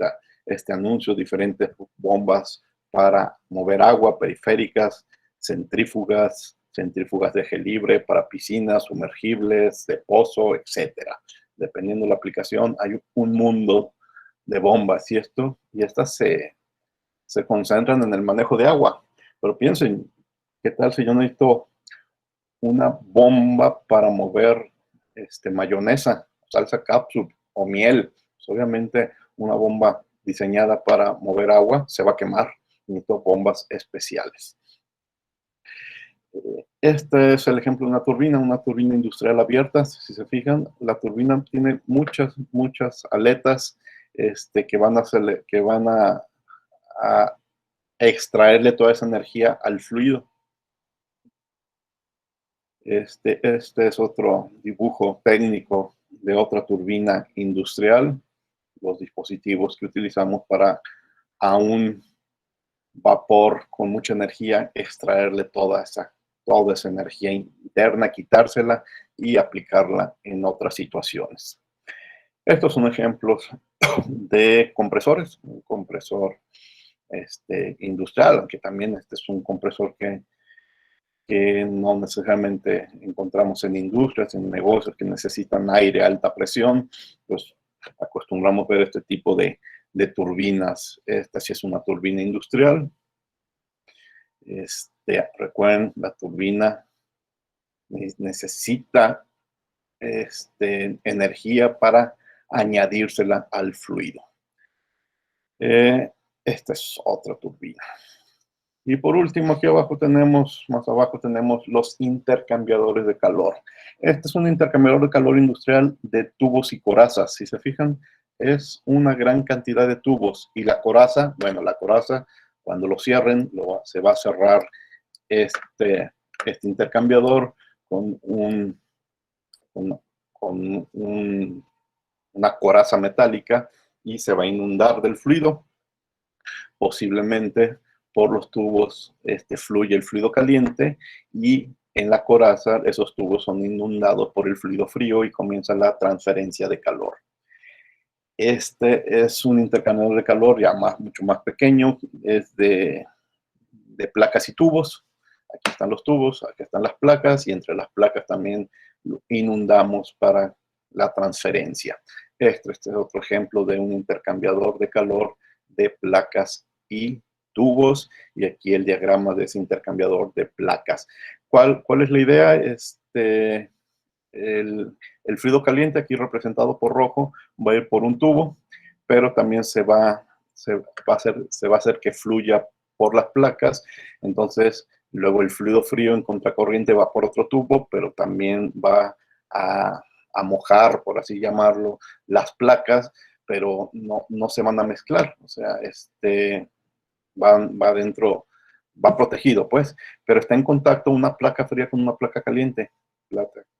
este anuncio, diferentes bombas para mover agua, periféricas, centrífugas, centrífugas de eje libre para piscinas, sumergibles, de pozo, etcétera. Dependiendo de la aplicación, hay un mundo de bombas y estas se concentran en el manejo de agua. Pero piensen, ¿qué tal si yo necesito una bomba para mover mayonesa, salsa cápsula o miel? Pues obviamente una bomba diseñada para mover agua se va a quemar. Necesito bombas especiales. Este es el ejemplo de una turbina industrial abierta. Si se fijan, la turbina tiene muchas aletas que van a extraerle toda esa energía al fluido. Este es otro dibujo técnico de otra turbina industrial. Los dispositivos que utilizamos para a un vapor con mucha energía extraerle toda esa energía interna, quitársela y aplicarla en otras situaciones. Estos son ejemplos de compresores. Un compresor industrial, aunque también este es un compresor que no necesariamente encontramos en industrias, en negocios que necesitan aire a alta presión. Pues acostumbramos ver este tipo de turbinas. Esta sí es una turbina industrial. Recuerden, la turbina necesita energía para añadírsela al fluido. Esta es otra turbina. Y por último, aquí abajo más abajo tenemos los intercambiadores de calor. Este es un intercambiador de calor industrial de tubos y corazas. Si se fijan, es una gran cantidad de tubos. Y la coraza, bueno, la coraza, cuando lo cierren, se va a cerrar este intercambiador con una coraza metálica y se va a inundar del fluido. Posiblemente por los tubos fluye el fluido caliente y en la coraza esos tubos son inundados por el fluido frío y comienza la transferencia de calor. Este es un intercambiador de calor ya mucho más pequeño, es de placas y tubos. Aquí están los tubos, aquí están las placas y entre las placas también lo inundamos para la transferencia. Este es otro ejemplo de un intercambiador de calor de placas y tubos, y aquí el diagrama de ese intercambiador de placas. ¿Cuál es la idea? El fluido caliente, aquí representado por rojo, va a ir por un tubo, pero también se va a hacer que fluya por las placas. Entonces, luego el fluido frío en contracorriente va por otro tubo, pero también va a mojar, por así llamarlo, las placas, pero no se van a mezclar. O sea, va dentro, va protegido, pues, pero está en contacto una placa fría con una placa caliente.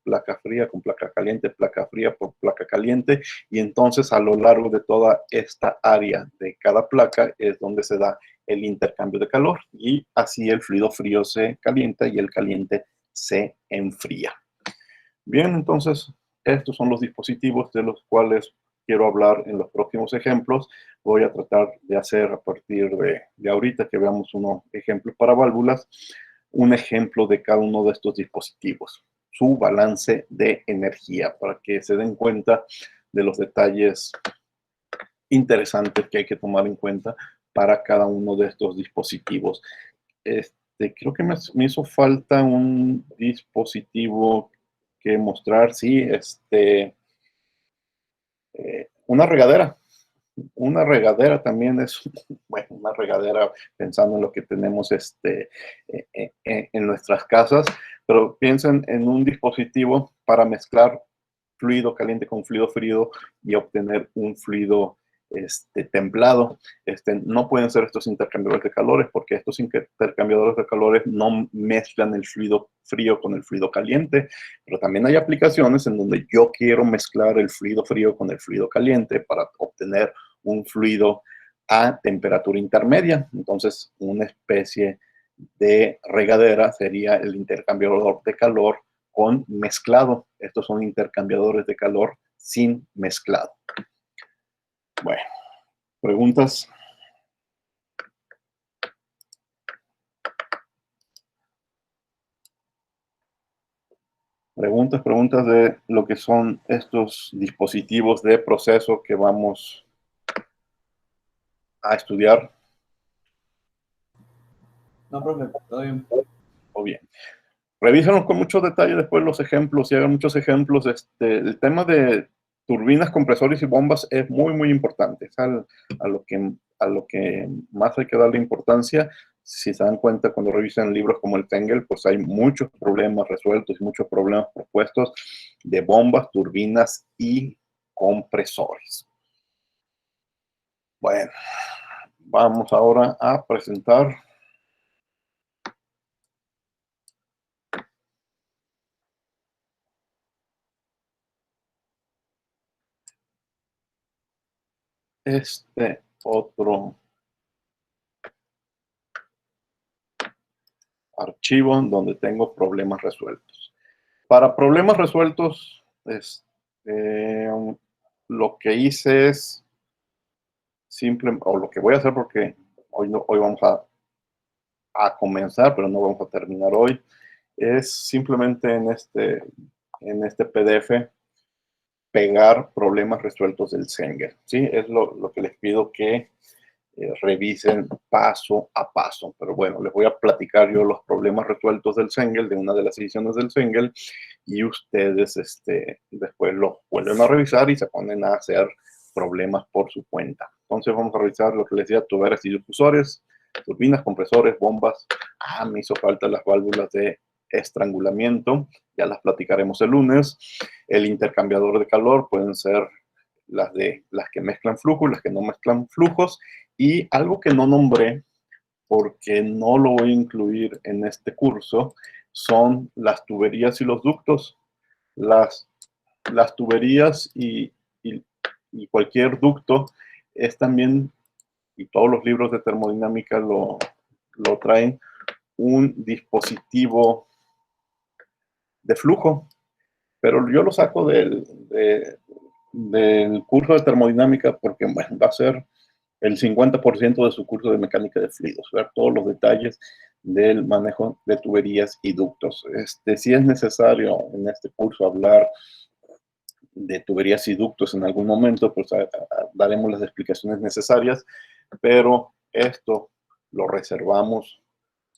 Placa fría con placa caliente, placa fría por placa caliente, y entonces a lo largo de toda esta área de cada placa es donde se da el intercambio de calor, y así el fluido frío se calienta y el caliente se enfría. Bien, entonces estos son los dispositivos de los cuales quiero hablar en los próximos ejemplos. Voy a tratar de hacer a partir de ahorita que veamos unos ejemplos para válvulas, un ejemplo de cada uno de estos dispositivos, su balance de energía, para que se den cuenta de los detalles interesantes que hay que tomar en cuenta para cada uno de estos dispositivos. Creo que me hizo falta un dispositivo que mostrar, sí, una regadera. Una regadera también es, bueno, una regadera pensando en lo que tenemos en nuestras casas, pero piensen en un dispositivo para mezclar fluido caliente con fluido frío y obtener un fluido templado. No pueden ser estos intercambiadores de calores porque estos intercambiadores de calores no mezclan el fluido frío con el fluido caliente, pero también hay aplicaciones en donde yo quiero mezclar el fluido frío con el fluido caliente para obtener un fluido a temperatura intermedia. Entonces, una especie de regadera sería el intercambiador de calor con mezclado. Estos son intercambiadores de calor sin mezclado. Bueno, preguntas. Preguntas de lo que son estos dispositivos de proceso que vamos a estudiar. No, profe, todo bien. O bien. Revísanos con mucho detalle después los ejemplos y hagan muchos ejemplos. El tema de turbinas, compresores y bombas es muy, muy importante. Es a lo que más hay que darle importancia. Si se dan cuenta cuando revisan libros como el Fengel, pues hay muchos problemas resueltos y muchos problemas propuestos de bombas, turbinas y compresores. Bueno, vamos ahora a presentar este otro archivo donde tengo problemas resueltos. Para problemas resueltos, lo que hice es o lo que voy a hacer, porque hoy vamos a comenzar, pero no vamos a terminar hoy, es simplemente en este PDF pegar problemas resueltos del Cengel, ¿sí? Es lo que les pido que revisen paso a paso. Pero bueno, les voy a platicar yo los problemas resueltos del Cengel, de una de las ediciones del Cengel, y ustedes después los vuelven a revisar y se ponen a hacer problemas por su cuenta. Entonces vamos a revisar lo que les decía: tuberas y difusores, turbinas, compresores, bombas. Me hizo falta las válvulas de estrangulamiento, ya las platicaremos el lunes. El intercambiador de calor pueden ser las que mezclan flujos, las que no mezclan flujos. Y algo que no nombré, porque no lo voy a incluir en este curso, son las tuberías y los ductos. Las tuberías y cualquier ducto es también, y todos los libros de termodinámica lo traen, un dispositivo de flujo. Pero yo lo saco del curso de termodinámica porque, bueno, va a ser el 50% de su curso de mecánica de fluidos, ver todos los detalles del manejo de tuberías y ductos. Si es necesario en este curso hablar de tuberías y ductos en algún momento, pues daremos las explicaciones necesarias, pero esto lo reservamos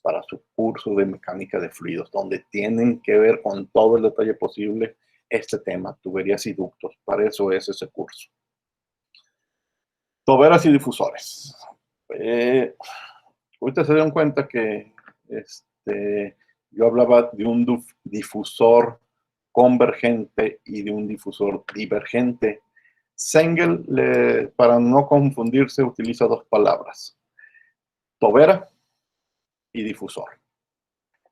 para su curso de mecánica de fluidos, donde tienen que ver con todo el detalle posible este tema, tuberías y ductos. Para eso es ese curso. Toberas y difusores. Ustedes se dieron cuenta que yo hablaba de un difusor convergente y de un difusor divergente. Cengel, para no confundirse, utiliza dos palabras: tobera y difusor.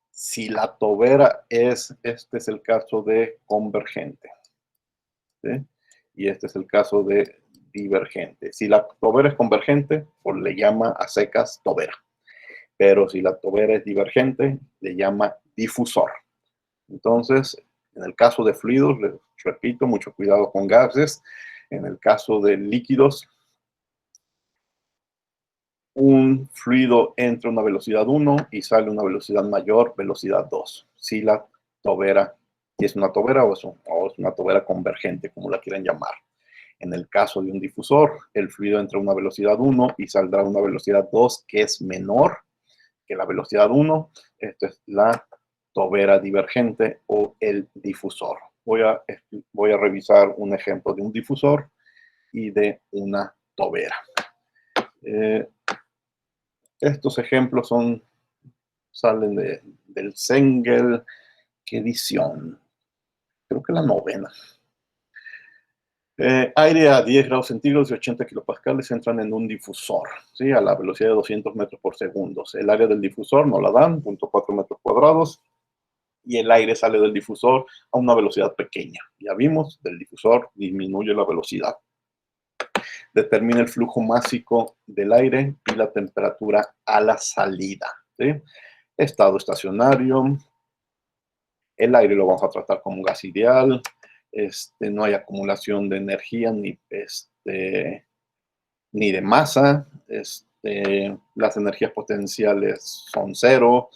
Si la tobera este es el caso de convergente, ¿sí? Y este es el caso de divergente. Si la tobera es convergente, pues le llama a secas tobera. Pero si la tobera es divergente, le llama difusor. Entonces, en el caso de fluidos, les repito, mucho cuidado con gases. En el caso de líquidos, un fluido entra a una velocidad 1 y sale a una velocidad mayor, velocidad 2. Si la tobera, si es una tobera o es una tobera convergente, como la quieran llamar. En el caso de un difusor, el fluido entra a una velocidad 1 y saldrá a una velocidad 2, que es menor que la velocidad 1. Esta es la tobera divergente o el difusor. Voy a revisar un ejemplo de un difusor y de una tobera. Estos ejemplos salen del Cengel. ¿Qué edición? Creo que la 9ª. Aire a 10 grados centígrados y 80 kilopascales entran en un difusor, ¿sí? A la velocidad de 200 metros por segundo. El área del difusor no la dan, 0.4 metros cuadrados, y el aire sale del difusor a una velocidad pequeña. Ya vimos, del difusor disminuye la velocidad. Determina el flujo másico del aire y la temperatura a la salida, ¿sí? Estado estacionario. El aire lo vamos a tratar como gas ideal. No hay acumulación de energía ni de masa. Las energías potenciales son 0.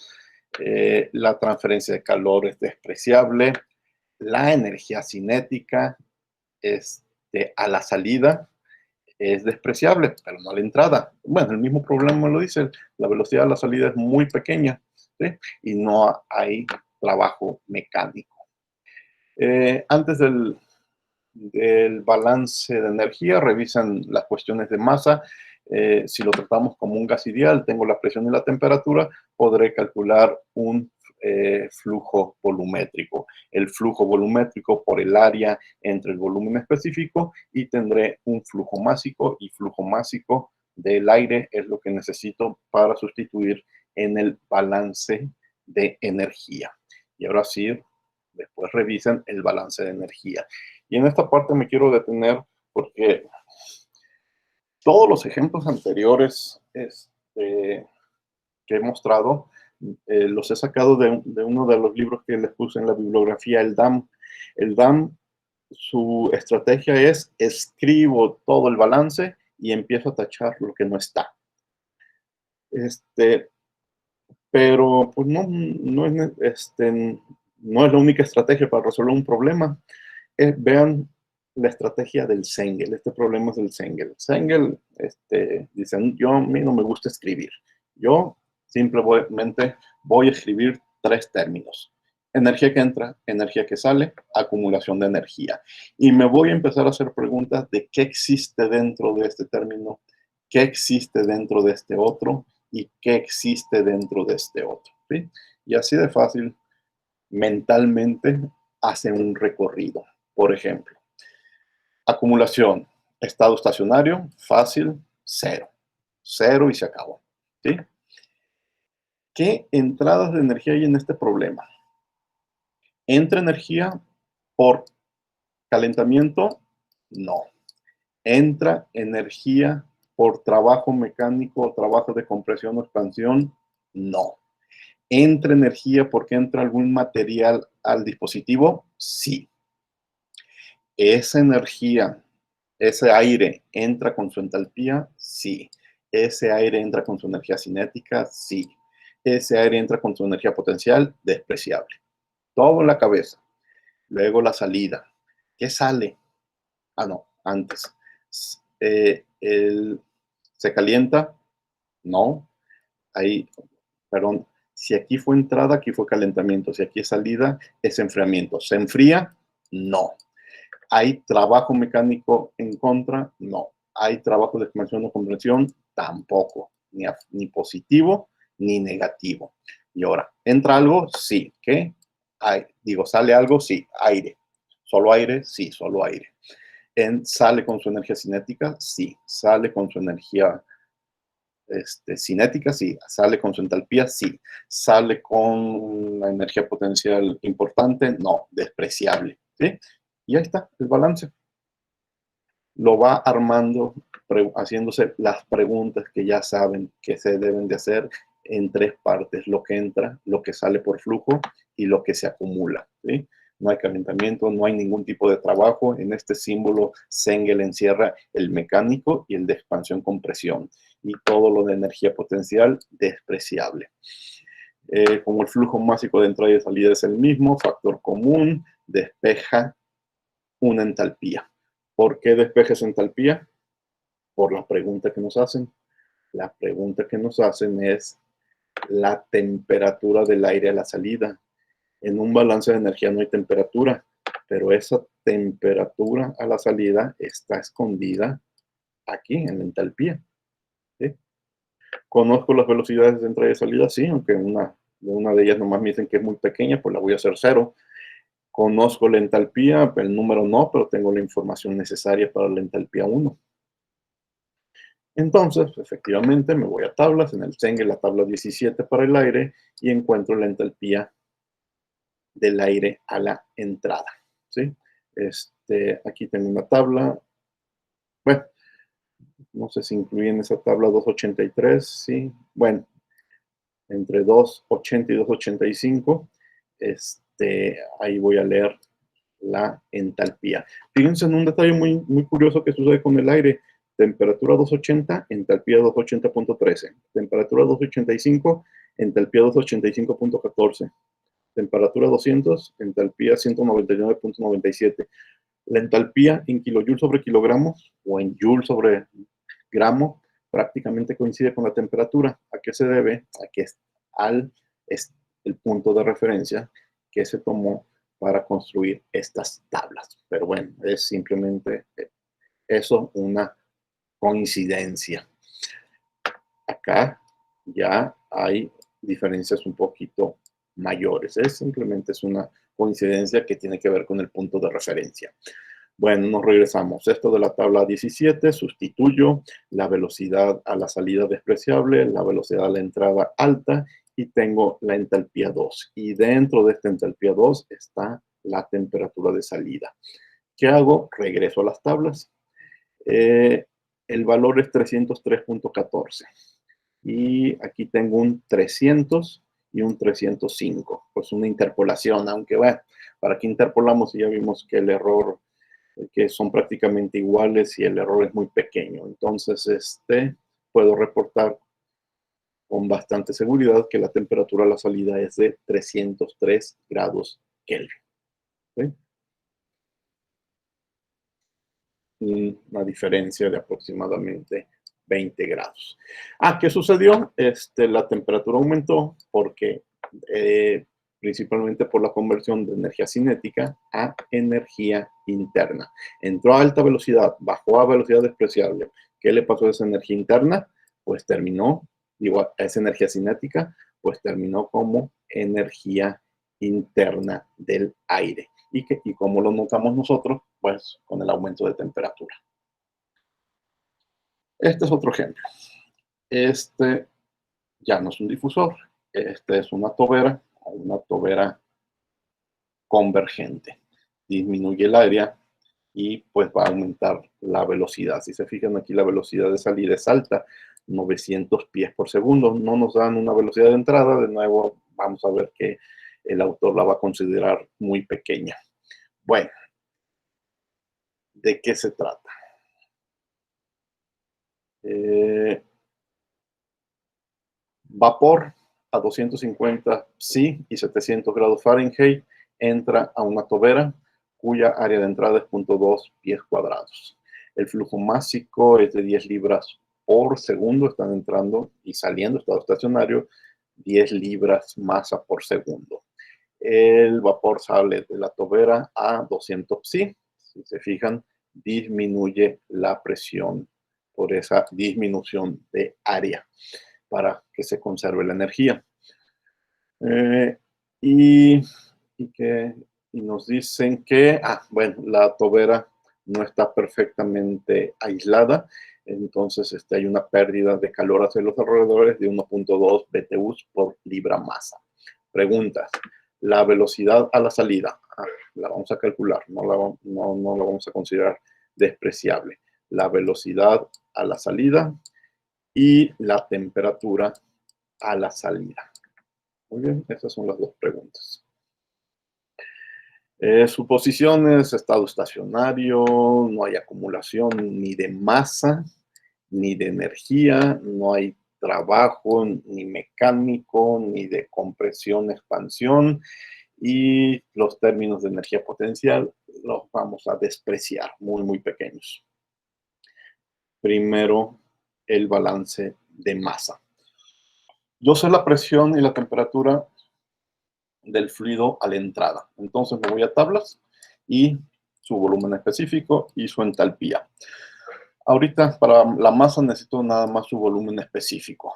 La transferencia de calor es despreciable. la energía cinética a la salida es despreciable, pero no a la entrada. Bueno, el mismo problema lo dice, la velocidad de la salida es muy pequeña, ¿sí? Y no hay trabajo mecánico. Antes del balance de energía, revisan las cuestiones de masa. Si lo tratamos como un gas ideal, tengo la presión y la temperatura, podré calcular un flujo volumétrico. El flujo volumétrico por el área entre el volumen específico y tendré un flujo másico, y flujo másico del aire es lo que necesito para sustituir en el balance de energía. Y ahora sí, después revisan el balance de energía. Y en esta parte me quiero detener porque todos los ejemplos anteriores que he mostrado, los he sacado de uno de los libros que les puse en la bibliografía, el DAM. El DAM, su estrategia es: escribo todo el balance y empiezo a tachar lo que no está. Pero pues no es la única estrategia para resolver un problema. Vean la estrategia del Sengel. Este problema es del Sengel. Sengel dice: a mí no me gusta escribir. Yo simplemente voy a escribir 3 términos: energía que entra, energía que sale, acumulación de energía. Y me voy a empezar a hacer preguntas de qué existe dentro de este término, qué existe dentro de este otro y qué existe dentro de este otro, ¿sí? Y así de fácil, mentalmente, hacen un recorrido. Por ejemplo, acumulación, estado estacionario, fácil, 0. 0 y se acabó, ¿sí? ¿Qué entradas de energía hay en este problema? ¿Entra energía por calentamiento? No. ¿Entra energía por trabajo mecánico o trabajo de compresión o expansión? No. ¿Entra energía porque entra algún material al dispositivo? Sí. ¿Esa energía, ese aire, entra con su entalpía? Sí. ¿Ese aire entra con su energía cinética? Sí. ¿Ese aire entra con su energía potencial? Despreciable. Todo en la cabeza. Luego la salida. ¿Qué sale? No, antes. ¿Se calienta? No. Ahí, perdón. Si aquí fue entrada, aquí fue calentamiento. Si aquí es salida, es enfriamiento. ¿Se enfría? No. ¿Hay trabajo mecánico en contra? No. ¿Hay trabajo de expansión o compresión? Tampoco. Ni positivo ni negativo. Y ahora, ¿entra algo? Sí. ¿Qué? ¿Sale algo? Sí. Aire. ¿Solo aire? Sí, solo aire. ¿Sale con su energía cinética? Sí. ¿Sale con su energía cinética? Sí. ¿Sale con su entalpía? Sí. ¿Sale con una energía potencial importante? No. Despreciable. ¿Sí? Y ahí está el balance. Lo va armando, haciéndose las preguntas que ya saben que se deben de hacer en 3 partes: lo que entra, lo que sale por flujo y lo que se acumula, ¿sí? No hay calentamiento, no hay ningún tipo de trabajo. En este símbolo, Sengel encierra el mecánico y el de expansión-compresión. Y todo lo de energía potencial, despreciable. Como el flujo másico de entrada y de salida es el mismo, factor común, despeja una entalpía. ¿Por qué despeja esa entalpía? Por la pregunta que nos hacen. La pregunta que nos hacen es la temperatura del aire a la salida. En un balance de energía no hay temperatura, pero esa temperatura a la salida está escondida aquí en la entalpía, ¿sí? ¿Conozco las velocidades de entrada y salida? Sí, aunque una de ellas nomás me dicen que es muy pequeña, pues la voy a hacer 0. ¿Conozco la entalpía? El número no, pero tengo la información necesaria para la entalpía 1. Entonces, efectivamente, me voy a tablas. En el Sengel, la tabla 17 para el aire, y encuentro la entalpía del aire a la entrada, ¿sí? Aquí tengo una tabla. Bueno, no sé si incluí en esa tabla 283, ¿sí? Bueno, entre 280 y 285, ahí voy a leer la entalpía. Fíjense en un detalle muy, muy curioso que sucede con el aire. Temperatura 280, entalpía 280.13. Temperatura 285, entalpía 285.14. temperatura 200, entalpía 199.97. La entalpía en kilojoules sobre kilogramos o en joule sobre gramo prácticamente coincide con la temperatura. ¿A qué se debe? A que es el punto de referencia que se tomó para construir estas tablas. Pero bueno, es simplemente eso, una coincidencia. Acá ya hay diferencias un poquito mayores. Simplemente es una coincidencia que tiene que ver con el punto de referencia. Bueno, nos regresamos. Esto de la tabla 17, sustituyo la velocidad a la salida despreciable, la velocidad a la entrada alta y tengo la entalpía 2. Y dentro de esta entalpía 2 está la temperatura de salida. ¿Qué hago? Regreso a las tablas. El valor es 303.14. Y aquí tengo un 300 y un 305. Pues una interpolación, aunque bueno, ¿para qué interpolamos? Ya vimos que el error, que son prácticamente iguales y el error es muy pequeño. Entonces, puedo reportar con bastante seguridad que la temperatura a la salida es de 303 grados Kelvin. ¿Sí? Una diferencia de aproximadamente 20 grados. ¿Qué sucedió? La temperatura aumentó porque principalmente por la conversión de energía cinética a energía interna. Entró a alta velocidad, bajó a velocidad despreciable. ¿Qué le pasó a esa energía interna? Pues terminó, a esa energía cinética, pues terminó como energía interna del aire. ¿Y cómo lo notamos nosotros? Pues con el aumento de temperatura. Este es otro ejemplo. Este ya no es un difusor. Este es una tobera convergente. Disminuye el área y pues va a aumentar la velocidad. Si se fijan aquí, la velocidad de salida es alta, 900 pies por segundo. No nos dan una velocidad de entrada. De nuevo, vamos a ver que el autor la va a considerar muy pequeña. Bueno, ¿de qué se trata? Vapor a 250 psi y 700 grados Fahrenheit entra a una tobera cuya área de entrada es 0.2 pies cuadrados. El flujo másico es de 10 libras por segundo, están entrando y saliendo, estado estacionario, 10 libras masa por segundo. El vapor sale de la tobera a 200 psi, si se fijan, disminuye la presión por esa disminución de área para que se conserve la energía. Y nos dicen que, bueno, la tobera no está perfectamente aislada, entonces hay una pérdida de calor hacia los alrededores de 1.2 BTUs por libra masa. Preguntas. La velocidad a la salida, la vamos a calcular, no la vamos a considerar despreciable. La velocidad a la salida y la temperatura a la salida. Muy bien, esas son las dos preguntas. Suposiciones, estado estacionario, no hay acumulación ni de masa, ni de energía, no hay trabajo ni mecánico, ni de compresión, expansión, y los términos de energía potencial los vamos a despreciar, muy, muy pequeños. Primero, el balance de masa. Yo sé la presión y la temperatura del fluido a la entrada. Entonces me voy a tablas y su volumen específico y su entalpía. Ahorita para la masa necesito nada más su volumen específico.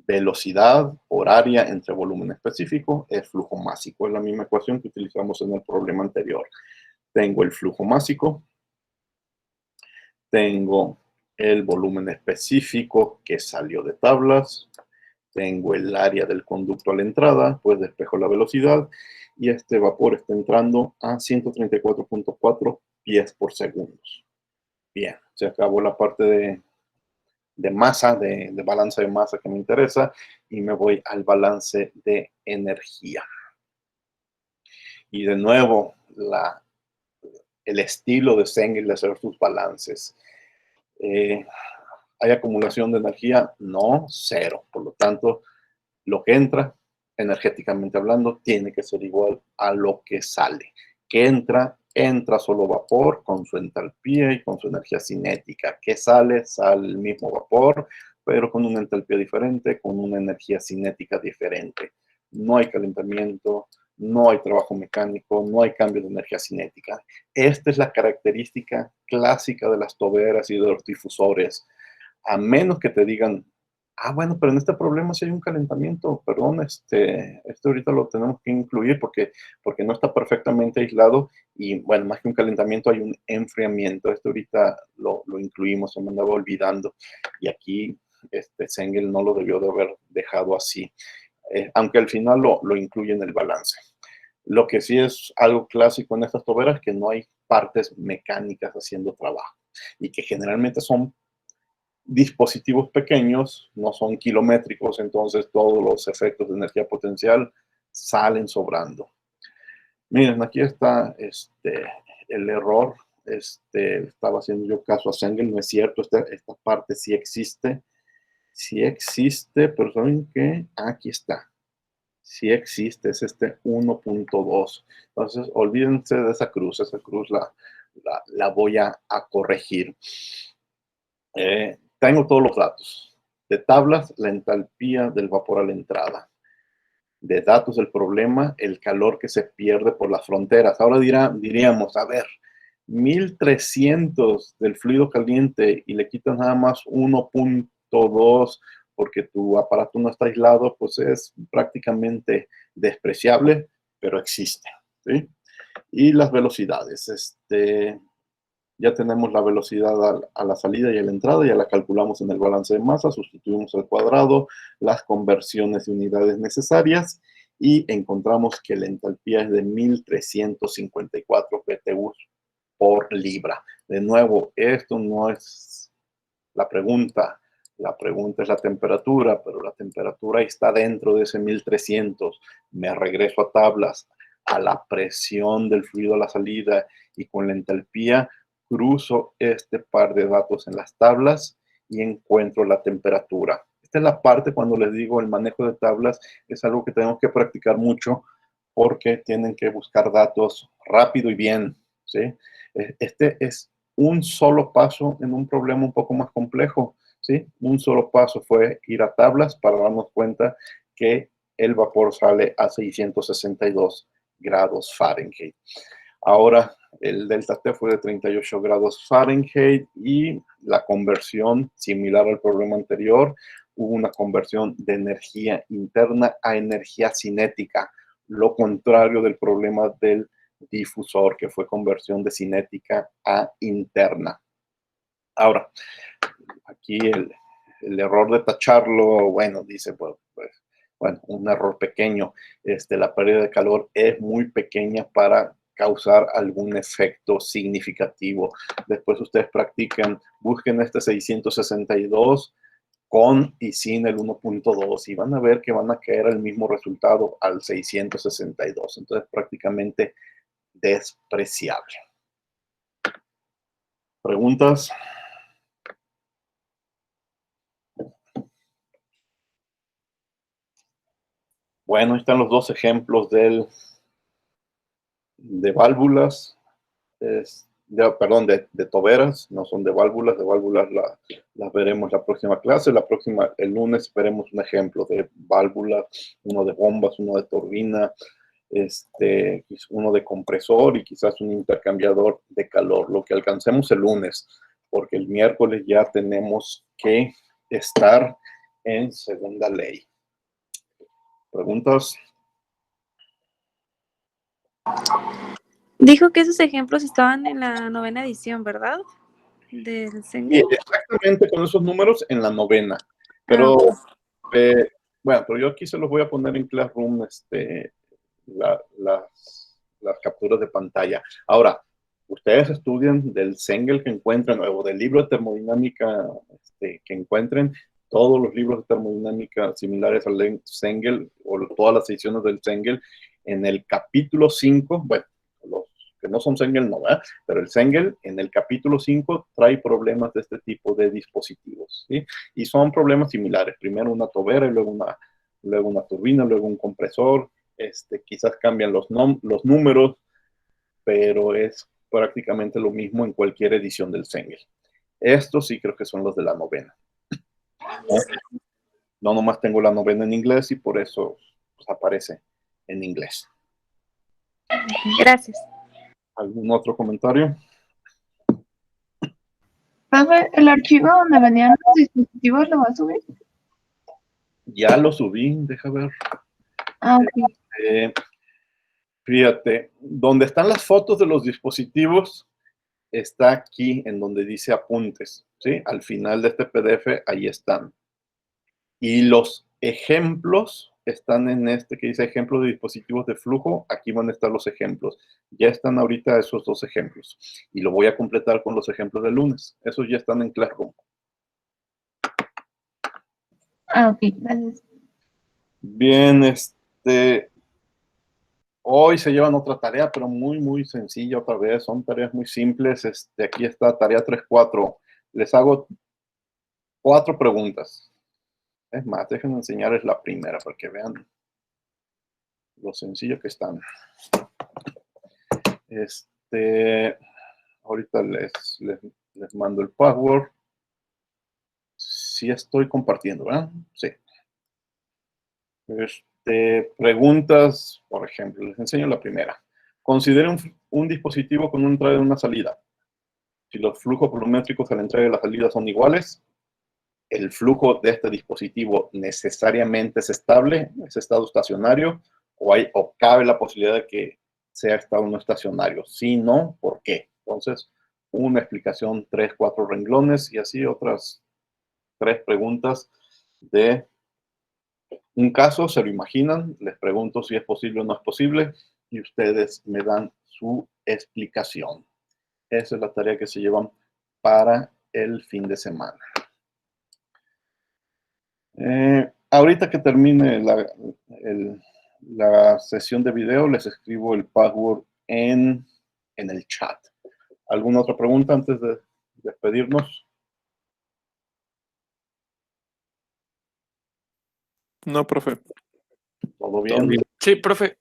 Velocidad por área entre volumen específico es flujo másico. Es la misma ecuación que utilizamos en el problema anterior. Tengo el flujo másico. Tengo el volumen específico que salió de tablas. Tengo el área del conducto a la entrada, pues despejo la velocidad y este vapor está entrando a 134.4 pies por segundo. Bien, se acabó la parte de masa, de balance de masa que me interesa y me voy al balance de energía. Y de nuevo, el estilo de Sengel de hacer sus balances. ¿Hay acumulación de energía? No, cero. Por lo tanto, lo que entra energéticamente hablando, tiene que ser igual a lo que sale. Que entra solo vapor con su entalpía y con su energía cinética. Que sale el mismo vapor, pero con una entalpía diferente, con una energía cinética diferente. No hay calentamiento, no hay trabajo mecánico, no hay cambio de energía cinética. Esta es la característica clásica de las toberas y de los difusores. A menos que te digan, bueno, pero en este problema sí hay un calentamiento, perdón, este ahorita lo tenemos que incluir porque no está perfectamente aislado y, bueno, más que un calentamiento hay un enfriamiento. Esto ahorita lo incluimos, se me andaba olvidando y aquí Sengel no lo debió de haber dejado así, aunque al final lo incluye en el balance. Lo que sí es algo clásico en estas toberas es que no hay partes mecánicas haciendo trabajo y que generalmente son dispositivos pequeños, no son kilométricos, entonces todos los efectos de energía potencial salen sobrando. Miren, aquí está el error. Estaba haciendo yo caso a Sengel, no es cierto, esta parte sí existe. Sí existe, pero ¿saben qué? Aquí está. Sí existe, es 1.2. Entonces, olvídense de esa cruz la voy a corregir. Tengo todos los datos. De tablas, la entalpía del vapor a la entrada. De datos del problema, el calor que se pierde por las fronteras. Ahora diríamos, a ver, 1300 del fluido caliente y le quitas nada más 1.2 porque tu aparato no está aislado, pues es prácticamente despreciable, pero existe, ¿sí? Y las velocidades, ya tenemos la velocidad a la salida y a la entrada, ya la calculamos en el balance de masa, sustituimos el cuadrado, las conversiones de unidades necesarias y encontramos que la entalpía es de 1354 BTUs por libra. De nuevo, esto no es la pregunta es la temperatura, pero la temperatura está dentro de ese 1300. Me regreso a tablas, a la presión del fluido a la salida y con la entalpía cruzo este par de datos en las tablas y encuentro la temperatura. Esta es la parte cuando les digo el manejo de tablas, es algo que tenemos que practicar mucho porque tienen que buscar datos rápido y bien, ¿sí? Este es un solo paso en un problema un poco más complejo, ¿sí? Un solo paso fue ir a tablas para darnos cuenta que el vapor sale a 662 grados Fahrenheit. Ahora, el delta T fue de 38 grados Fahrenheit y la conversión, similar al problema anterior, hubo una conversión de energía interna a energía cinética, lo contrario del problema del difusor, que fue conversión de cinética a interna. Ahora, aquí el error de tacharlo, bueno, dice, bueno, un error pequeño. La pérdida de calor es muy pequeña para causar algún efecto significativo. Después ustedes practican, busquen 662 con y sin el 1.2 y van a ver que van a caer al mismo resultado al 662. Entonces, prácticamente despreciable. ¿Preguntas? Bueno, ahí están los dos ejemplos de válvulas, de toberas, no son de válvulas las veremos la próxima clase. El lunes veremos un ejemplo de válvulas, uno de bombas, uno de turbina, uno de compresor y quizás un intercambiador de calor, lo que alcancemos el lunes, porque el miércoles ya tenemos que estar en segunda ley. ¿Preguntas? Dijo que esos ejemplos estaban en la 9ª edición, ¿verdad? Del Sengel. Exactamente con esos números en la 9ª. Pero, bueno, pero yo aquí se los voy a poner en Classroom, las capturas de pantalla. Ahora, ustedes estudian del Sengel que encuentren, o del libro de termodinámica que encuentren, todos los libros de termodinámica similares al Sengel, o todas las ediciones del Sengel, en el capítulo 5, bueno, los que no son Sengel no, ¿verdad? Pero el Sengel en el capítulo 5 trae problemas de este tipo de dispositivos, ¿sí? Y son problemas similares, primero una tobera y luego luego una turbina, luego un compresor. Quizás cambian los números, pero es prácticamente lo mismo en cualquier edición del Cengel. Estos sí creo que son los de la novena. No nomás tengo la novena en inglés y por eso pues, aparece en inglés. Gracias. ¿Algún otro comentario? Profe, ¿el archivo donde venían los dispositivos lo va a subir? Ya lo subí, deja ver. Ah, ok. Fíjate, donde están las fotos de los dispositivos, está aquí en donde dice apuntes, ¿sí? Al final de este PDF, ahí están. Y los ejemplos están en este que dice ejemplo de dispositivos de flujo. Aquí van a estar los ejemplos. Ya están ahorita esos dos ejemplos. Y lo voy a completar con los ejemplos del lunes. Esos ya están en Classroom. Ah, ok, gracias. Bien, hoy se llevan otra tarea, pero muy, muy sencilla otra vez. Son tareas muy simples. Aquí está tarea 3.4. Les hago 4 preguntas. Es más, déjenme enseñarles la primera para que vean lo sencillo que están. Ahorita les mando el password. Sí estoy compartiendo, ¿verdad? Sí. Preguntas, por ejemplo, les enseño la primera. Considere un dispositivo con una entrada y una salida. Si los flujos volumétricos a la entrada y la salida son iguales, el flujo de este dispositivo necesariamente es estable, es estado estacionario, o cabe la posibilidad de que sea estado no estacionario. Si no, ¿por qué? Entonces, una explicación, 3, 4 renglones y así otras 3 preguntas de un caso, se lo imaginan, les pregunto si es posible o no es posible y ustedes me dan su explicación. Esa es la tarea que se llevan para el fin de semana. Ahorita que termine la sesión de video, les escribo el password en el chat. ¿Alguna otra pregunta antes de despedirnos? No, profe. ¿Todo bien? Sí, profe.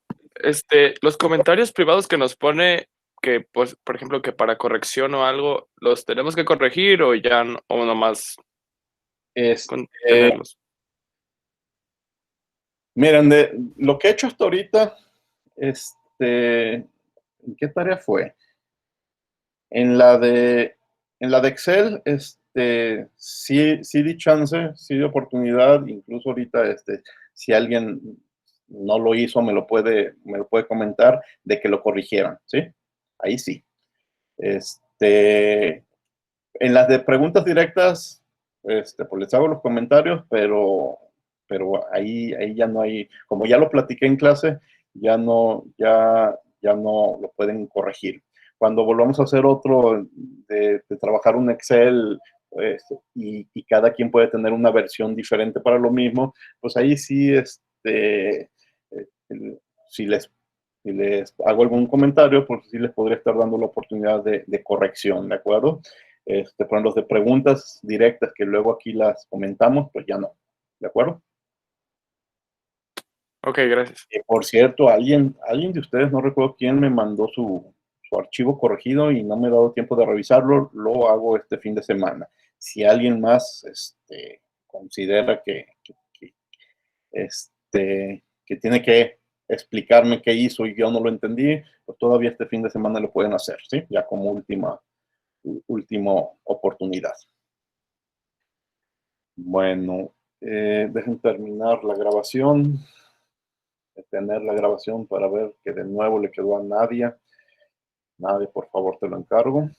Los comentarios privados que nos pone que, pues, por ejemplo, que para corrección o algo, ¿los tenemos que corregir o ya o nomás con tenerlos? Miren, lo que he hecho hasta ahorita, ¿en qué tarea fue? En la de Excel, sí di chance, sí di oportunidad, incluso ahorita, si alguien no lo hizo, me lo puede comentar, de que lo corrigieran, ¿sí? Ahí sí. En las de preguntas directas, pues les hago los comentarios, pero ahí ya no hay, como ya lo platiqué en clase, ya no lo pueden corregir. Cuando volvamos a hacer otro de trabajar un Excel, pues, y cada quien puede tener una versión diferente para lo mismo, pues ahí sí, si les hago algún comentario, pues sí les podría estar dando la oportunidad de corrección, ¿de acuerdo? Pero los de preguntas directas que luego aquí las comentamos, pues ya no, ¿de acuerdo? Ok, gracias. Por cierto, alguien de ustedes, no recuerdo quién, me mandó su archivo corregido y no me he dado tiempo de revisarlo, lo hago este fin de semana. Si alguien más considera que tiene que explicarme qué hizo y yo no lo entendí, pues todavía este fin de semana lo pueden hacer, ¿sí? Ya como última oportunidad. Bueno, dejen terminar la grabación, detener la grabación para ver que de nuevo le quedó a Nadia. Nadia, por favor, te lo encargo.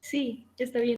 Sí, ya está bien.